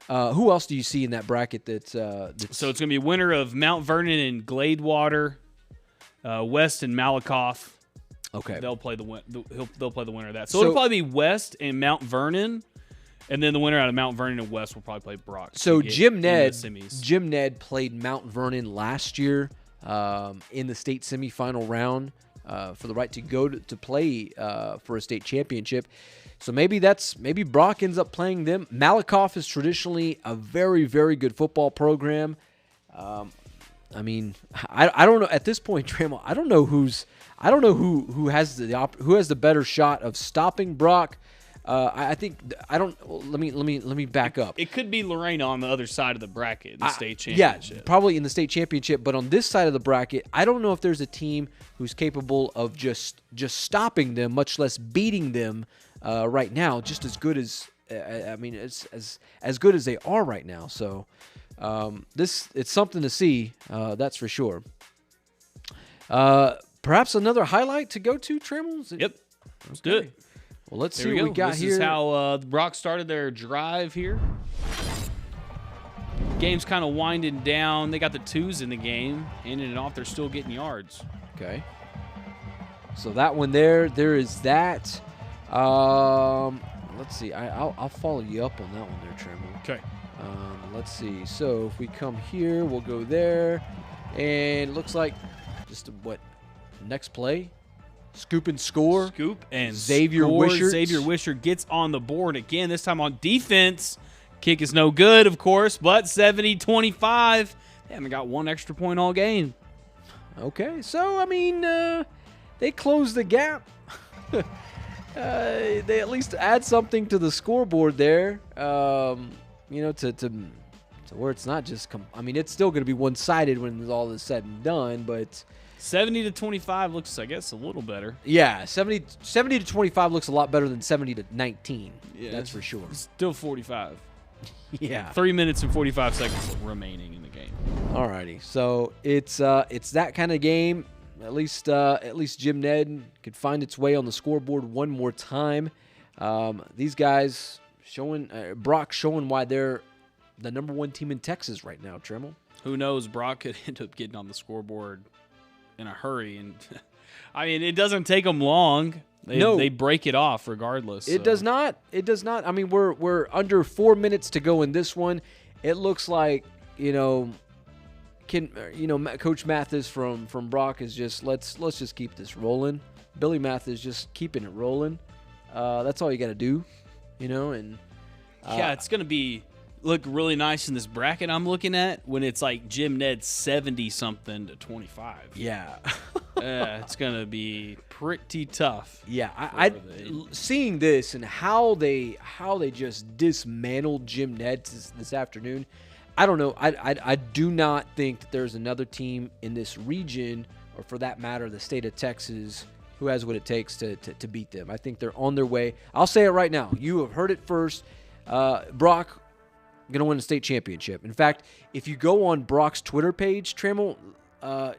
who else do you see in that bracket that's so it's going to be winner of Mount Vernon and Gladewater, West and Malakoff. Okay. They'll play the winner of that. So it'll probably be West and Mount Vernon. And then the winner out of Mount Vernon and West will probably play Brock. So Jim Ned played Mount Vernon last year in the state semifinal round for the right to go to play for a state championship. So maybe Brock ends up playing them. Malakoff is traditionally a very, very good football program. I mean, I don't know at this point, Trammell. I don't know who has the better shot of stopping Brock. Let me back up. It could be Lorena on the other side of the bracket in the state championship. Yeah, probably in the state championship. But on this side of the bracket, I don't know if there's a team who's capable of just stopping them, much less beating them right now. Just as good as as good as they are right now. So it's something to see. That's for sure. Perhaps another highlight to go to, Trammell? Yep, let's do it. Well, let's see what we got here. This is how Brock started their drive here. Game's kind of winding down. They got the 2s in the game. Handing it off, they're still getting yards. Okay. So that one there is that. Let's see. I'll follow you up on that one there, Trammell. Okay. Let's see. So if we come here, we'll go there. And it looks like just next play? Scoop and score. Scoop and Xavier score. Wishart. Xavier Wishart gets on the board again, this time on defense. Kick is no good, of course, but 70-25. They haven't got one extra point all game. Okay, so, I mean, they closed the gap. They at least add something to the scoreboard there, to where it's not just it's still going to be one-sided when all is said and done, but 70-25 looks, I guess, a little better. Yeah, 70-25 looks a lot better than 70-19. Yeah, that's for sure. Still 45. Yeah. 3 minutes and 45 seconds remaining in the game. Alrighty, so it's that kind of game. At least Jim Ned could find its way on the scoreboard one more time. These guys Brock showing why they're the number 1 team in Texas right now, Trammell. Who knows? Brock could end up getting on the scoreboard in a hurry, and I mean, it doesn't take them long. They break it off regardless. It does not. I mean, we're under 4 minutes to go in this one. It looks like Coach Mathis from Brock is just let's just keep this rolling. Billy Mathis just keeping it rolling. That's all you got to do, and it's gonna look really nice in this bracket I'm looking at when it's like Jim Ned 70-something to 25. Yeah. It's going to be pretty tough. Yeah, I seeing this and how they just dismantled Jim Ned this afternoon, I don't know. I do not think that there's another team in this region, or for that matter, the state of Texas, who has what it takes to beat them. I think they're on their way. I'll say it right now. You have heard it first. Brock going to win a state championship. In fact, if you go on Brock's Twitter page, Trammell,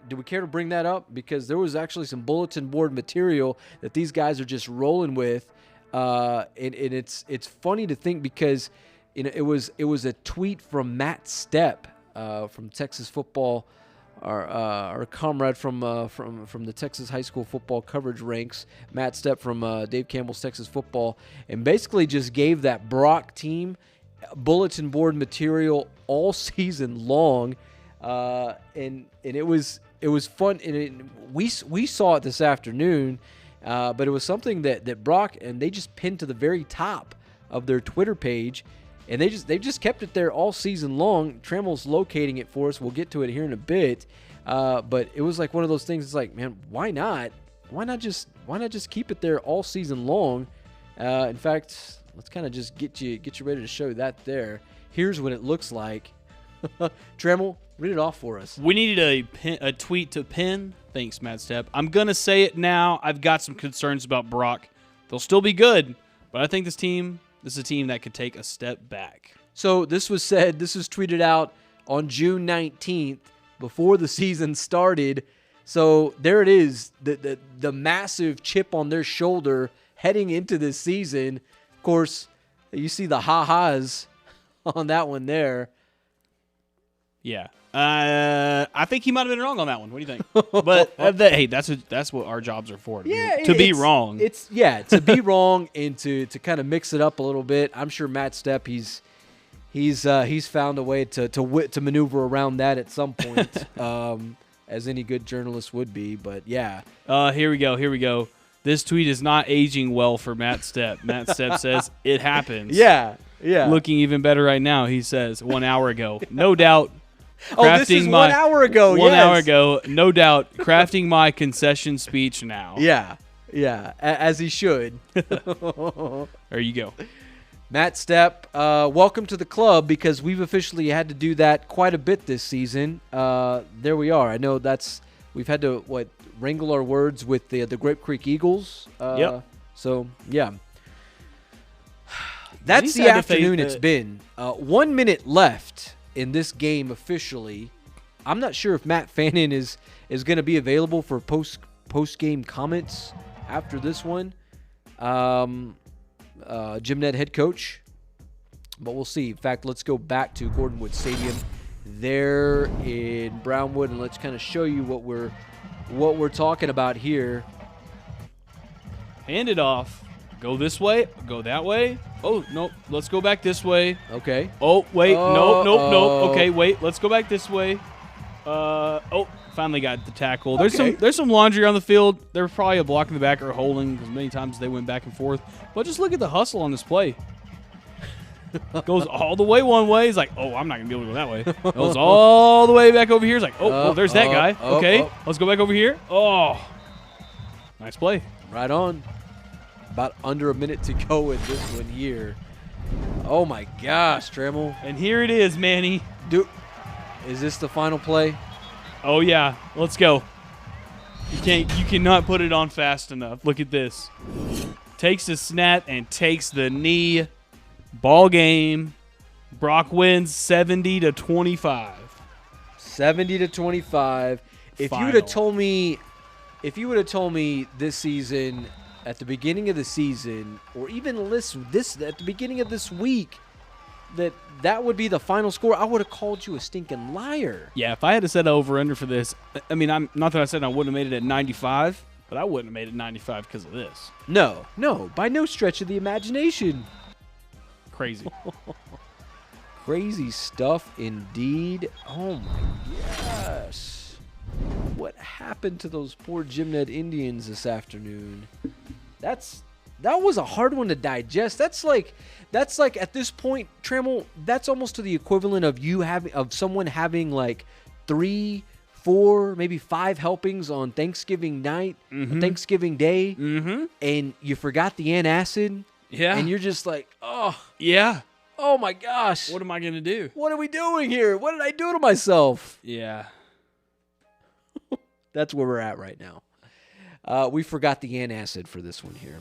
do we care to bring that up? Because there was actually some bulletin board material that these guys are just rolling with, and it's funny to think because it was a tweet from Matt Stepp from Texas Football our comrade from the Texas high school football coverage ranks, Matt Stepp from Dave Campbell's Texas Football, and basically just gave that Brock team bulletin board material all season long, and it was fun. And we saw it this afternoon, but it was something that Brock, and they just pinned to the very top of their Twitter page. And they've just kept it there all season long. Trammell's locating it for us. We'll get to it here in a bit. But it was like one of those things. It's like, man, why not? Why not just keep it there all season long? In fact, let's kind of just get you ready to show that there. Here's what it looks like. Trammell, read it off for us. We needed a tweet to pin. Thanks, Matt Stepp. I'm gonna say it now. I've got some concerns about Brock. They'll still be good, but I think this is a team that could take a step back. So this was tweeted out on June 19th before the season started. So there it is, the massive chip on their shoulder heading into this season. Of course, you see the ha-has on that one there. Yeah. I think he might have been wrong on that one. What do you think? But hey, that's what our jobs are for. Yeah, to be wrong. To be wrong and to kind of mix it up a little bit. I'm sure Matt Stepp he's found a way to maneuver around that at some point, as any good journalist would be. But yeah. Here we go. This tweet is not aging well for Matt Stepp. Matt Stepp says it happens. Yeah. Looking even better right now. He says 1 hour ago. No doubt. This is 1 hour ago. 1 hour ago, no doubt. Crafting my concession speech now. Yeah, as he should. There you go. Matt Stepp, welcome to the club, because we've officially had to do that quite a bit this season. There we are. I know we've had to wrangle our words with the Grape Creek Eagles. Yep. So yeah, that's the afternoon it's been. 1 minute left in this game officially. I'm not sure if Matt Fannin is going to be available for post game comments after this one. Jim Ned head coach, but we'll see. In fact, let's go back to Gordon Wood Stadium there in Brownwood, and let's kind of show you what we're talking about here. Hand it off. Go this way. Go that way. Oh, no. Let's go back this way. Okay. Oh, wait. Nope. Okay, wait. Let's go back this way. Finally got the tackle. There's some laundry on the field. There was probably a block in the back or holding, because many times they went back and forth. But just look at the hustle on this play. Goes all the way one way. He's like, oh, I'm not going to be able to go that way. Goes all the way back over here. He's like, there's that guy. Okay, let's go back over here. Oh, nice play. Right on. About under a minute to go in this one here. Oh, my gosh, Trammell. And here it is, Manny. Is this the final play? Oh, yeah. Let's go. You cannot put it on fast enough. Look at this. Takes the snap and takes the knee. Ball game. Brock wins 70-25. 70-25. If you would have told me this season, at the beginning of the season, or even this at the beginning of this week, that would be the final score, I would have called you a stinking liar. Yeah, if I had to set over-under for this, I mean, I'm not that I said I wouldn't have made it at 95, but I wouldn't have made it 95 because of this. No, by no stretch of the imagination. Crazy. Crazy stuff indeed. Oh, my gosh. What happened to those poor Jim Ned Indians this afternoon? That was a hard one to digest. That's like at this point, Trammell, that's almost to the equivalent of someone having like 3, 4, maybe 5 helpings on Thanksgiving night, Thanksgiving Day, and you forgot the antacid. Yeah. And you're just like, oh. Yeah. Oh, my gosh. What am I going to do? What are we doing here? What did I do to myself? Yeah. That's where we're at right now. We forgot the antacid for this one here.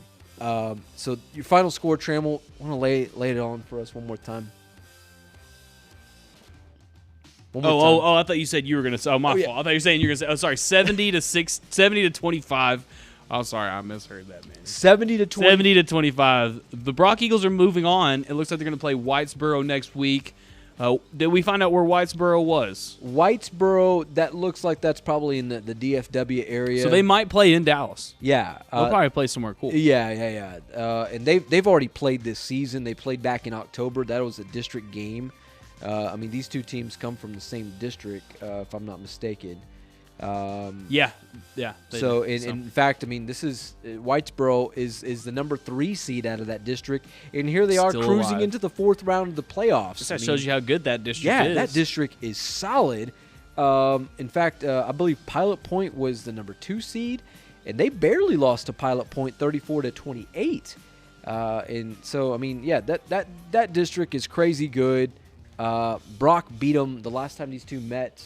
So your final score, Trammell, want to lay it on for us one more time? Oh, I thought you said you were going to say, my fault. I thought you were saying you were going to say, 70-25. Oh, sorry, I misheard that, man. 70-20. 70-25. The Brock Eagles are moving on. It looks like they're going to play Whitesboro next week. Did we find out where Whitesboro was? Whitesboro, that looks like that's probably in the DFW area. So they might play in Dallas. Yeah. They'll probably play somewhere cool. Yeah. And they've already played this season. They played back in October. That was a district game. I mean, these two teams come from the same district, if I'm not mistaken. Yeah. So in fact, I mean, this is Whitesboro is the number 3 seed out of that district, and here they are cruising into the 4th round of the playoffs. That shows you how good that district is. Yeah, that district is solid. In fact, I believe Pilot Point was the number 2 seed, and they barely lost to Pilot Point 34-28. And so, I mean, yeah, that district is crazy good. Brock beat them the last time these two met.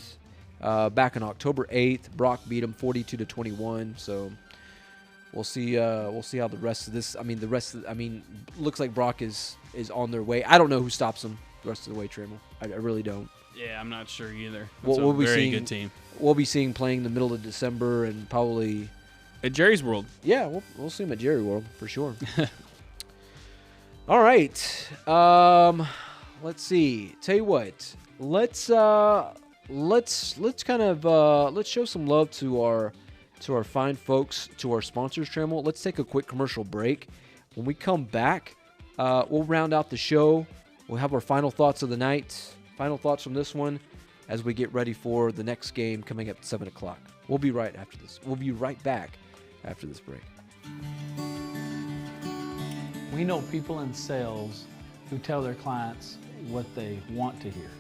Back on October 8th, Brock beat him 42-21. So we'll see how the rest of this. Looks like Brock is on their way. I don't know who stops them the rest of the way, Trammell. I really don't. Yeah, I'm not sure either. We'll be very seeing, good team. We'll be seeing playing the middle of December and probably at Jerry's World. Yeah, we'll see him at Jerry World for sure. All right. Let's see. Tell you what. Let's show some love to our fine folks, to our sponsors, Trammell. Let's take a quick commercial break. When we come back, we'll round out the show. We'll have our final thoughts of the night, final thoughts from this one, as we get ready for the next game coming up at 7 o'clock. We'll be right after this. We'll be right back after this break. We know people in sales who tell their clients what they want to hear.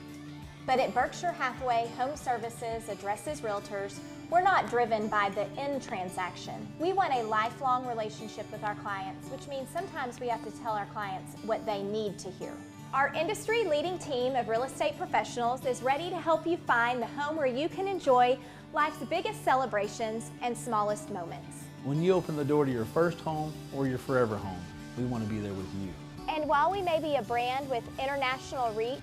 But at Berkshire Hathaway Home Services Addresses Realtors, we're not driven by the end transaction. We want a lifelong relationship with our clients, which means sometimes we have to tell our clients what they need to hear. Our industry-leading team of real estate professionals is ready to help you find the home where you can enjoy life's biggest celebrations and smallest moments. When you open the door to your first home or your forever home, we want to be there with you. And while we may be a brand with international reach,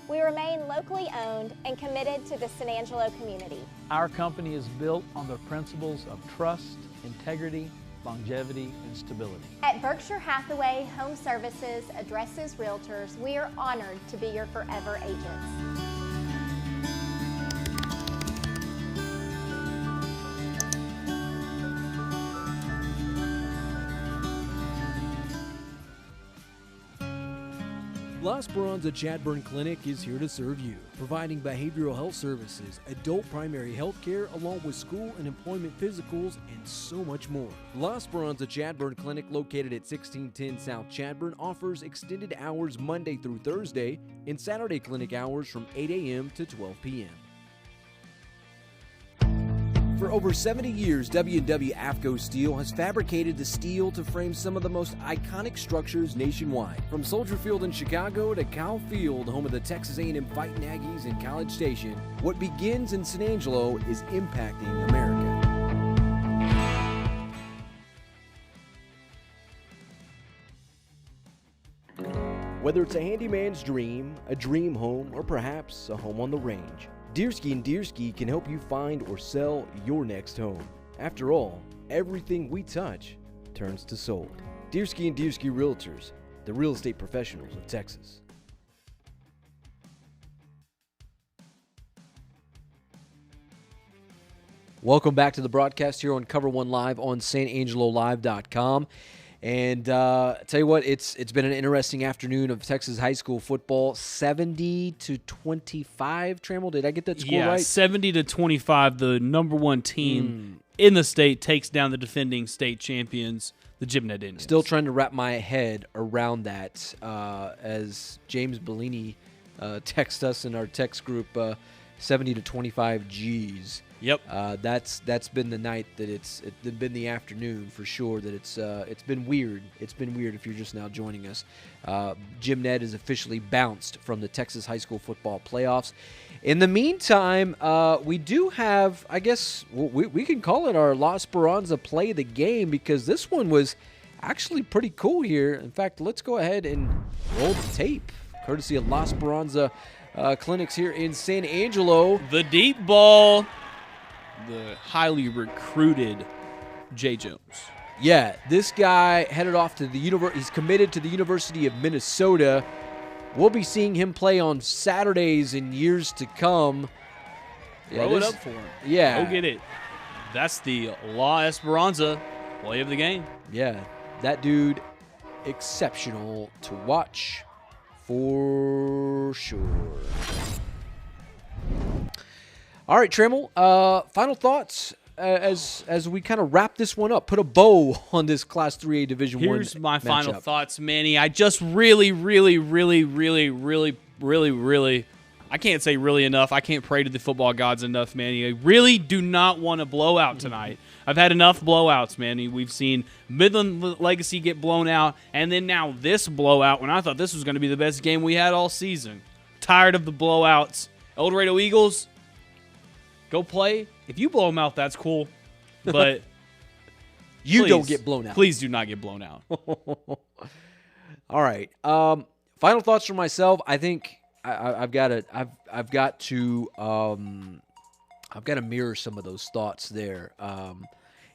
we remain locally owned and committed to the San Angelo community. Our company is built on the principles of trust, integrity, longevity, and stability. At Berkshire Hathaway Home Services Addresses Realtors, we are honored to be your forever agents. La Esperanza Chadburn Clinic is here to serve you, providing behavioral health services, adult primary health care, along with school and employment physicals, and so much more. La Esperanza Chadburn Clinic, located at 1610 South Chadburn, offers extended hours Monday through Thursday and Saturday clinic hours from 8 a.m. to 12 p.m. For over 70 years, W&W AFCO Steel has fabricated the steel to frame some of the most iconic structures nationwide. From Soldier Field in Chicago to Kyle Field, home of the Texas A&M Fighting Aggies and College Station, what begins in San Angelo is impacting America. Whether it's a handyman's dream, a dream home, or perhaps a home on the range, Deersky & Deersky can help you find or sell your next home. After all, everything we touch turns to sold. Deersky & Deersky Realtors, the real estate professionals of Texas. Welcome back to the broadcast here on COVER1 Live on SanAngeloLive.com. And tell you what, it's been an interesting afternoon of Texas high school football. 70-25, Trammell. Did I get that score right? 70-25. The number one team in the state takes down the defending state champions, the Jim Ned Indians. Still trying to wrap my head around that. As James Bellini texted us in our text group, 70-25 G's. Yep. That's been the night that it's been the afternoon for sure that it's been weird. It's been weird if you're just now joining us. Jim Ned is officially bounced from the Texas high school football playoffs. In the meantime, we do have, I guess we can call it our La Esperanza play of the game, because this one was actually pretty cool here. In fact, let's go ahead and roll the tape, courtesy of La Esperanza clinics here in San Angelo. The deep ball. The highly recruited Jay Jones. Yeah, this guy headed off to the he's committed to the University of Minnesota. we'll be seeing him play on Saturdays in years to come. Throw it up for him. Yeah. Go get it. That's the La Esperanza play of the game. Yeah, that dude, exceptional to watch for sure. All right, Trammell, final thoughts as we kind of wrap this one up, put a bow on this Class 3A Division 1 Here's my final matchup. thoughts, Manny. I just really, I can't say really enough. I can't pray to the football gods enough, Manny. I really do not want a blowout tonight. I've had enough blowouts, Manny. We've seen Midland Legacy get blown out, and then now this blowout when I thought this was going to be the best game we had all season. Tired of the blowouts. El Dorado Eagles, go play. If you blow them out, that's cool. But you please, don't get blown out. Please do not get blown out. All right. Final thoughts for myself. I think I've got to mirror some of those thoughts there.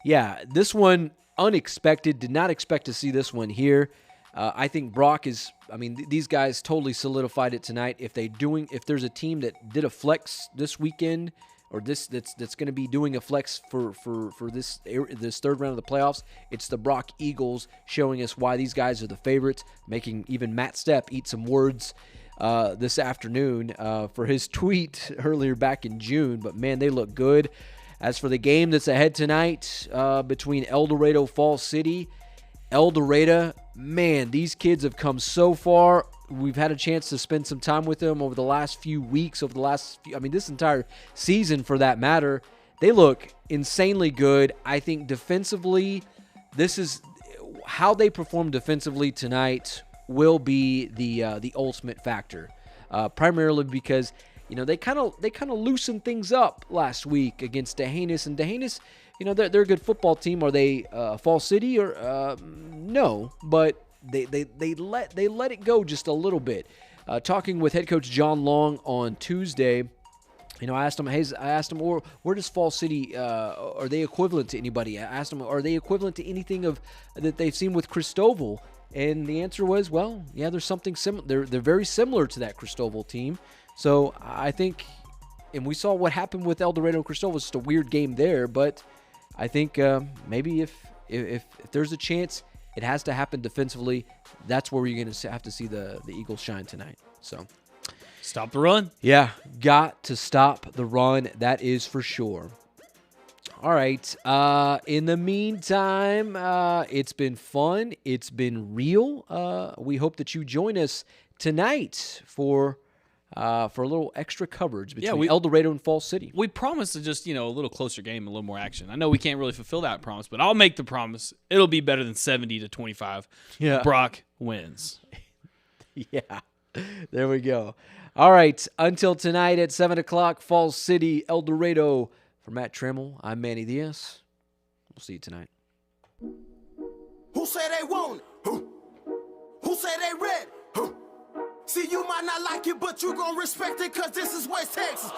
Yeah, this one unexpected. Did not expect to see this one here. I think Brock is. I mean, these guys totally solidified it tonight. If there's a team that did a flex this weekend, or that's going to be doing a flex for this third round of the playoffs, it's the Brock Eagles, showing us why these guys are the favorites, making even Matt Stepp eat some words this afternoon for his tweet earlier back in June. But man, they look good. As for the game that's ahead tonight between El Dorado, Falls City, El Dorado, man, these kids have come so far. We've had a chance to spend some time with them over the last few weeks, this entire season for that matter. They look insanely good. I think defensively, this is how they perform defensively tonight will be the ultimate factor. Primarily because they kind of loosened things up last week against D'Hanis, and D'Hanis, they're a good football team. Are they Falls City or no? But they let it go just a little bit. Talking with head coach John Long on Tuesday, I asked him, where does Falls City, are they equivalent to anybody? I asked him, are they equivalent to anything that they've seen with Cristobal? And the answer was, well, yeah, there's something similar. They're very similar to that Cristobal team. So I think, and we saw what happened with El Dorado and Cristobal. It's just a weird game there, but I think maybe if there's a chance, it has to happen defensively. That's where you're going to have to see the Eagles shine tonight. So stop the run. Yeah, got to stop the run. That is for sure. All right. In the meantime, it's been fun. It's been real. We hope that you join us tonight for a little extra coverage between El Dorado and Falls City. We promise to just, a little closer game, a little more action. I know we can't really fulfill that promise, but I'll make the promise. It'll be better than 70-25. Yeah. Brock wins. Yeah. There we go. All right. Until tonight at 7 o'clock, Falls City, El Dorado. For Matt Trammell, I'm Manny Diaz. We'll see you tonight. Who say they want it? Who say they ready? See, you might not like it, but you gon' respect it, cause this is West Texas.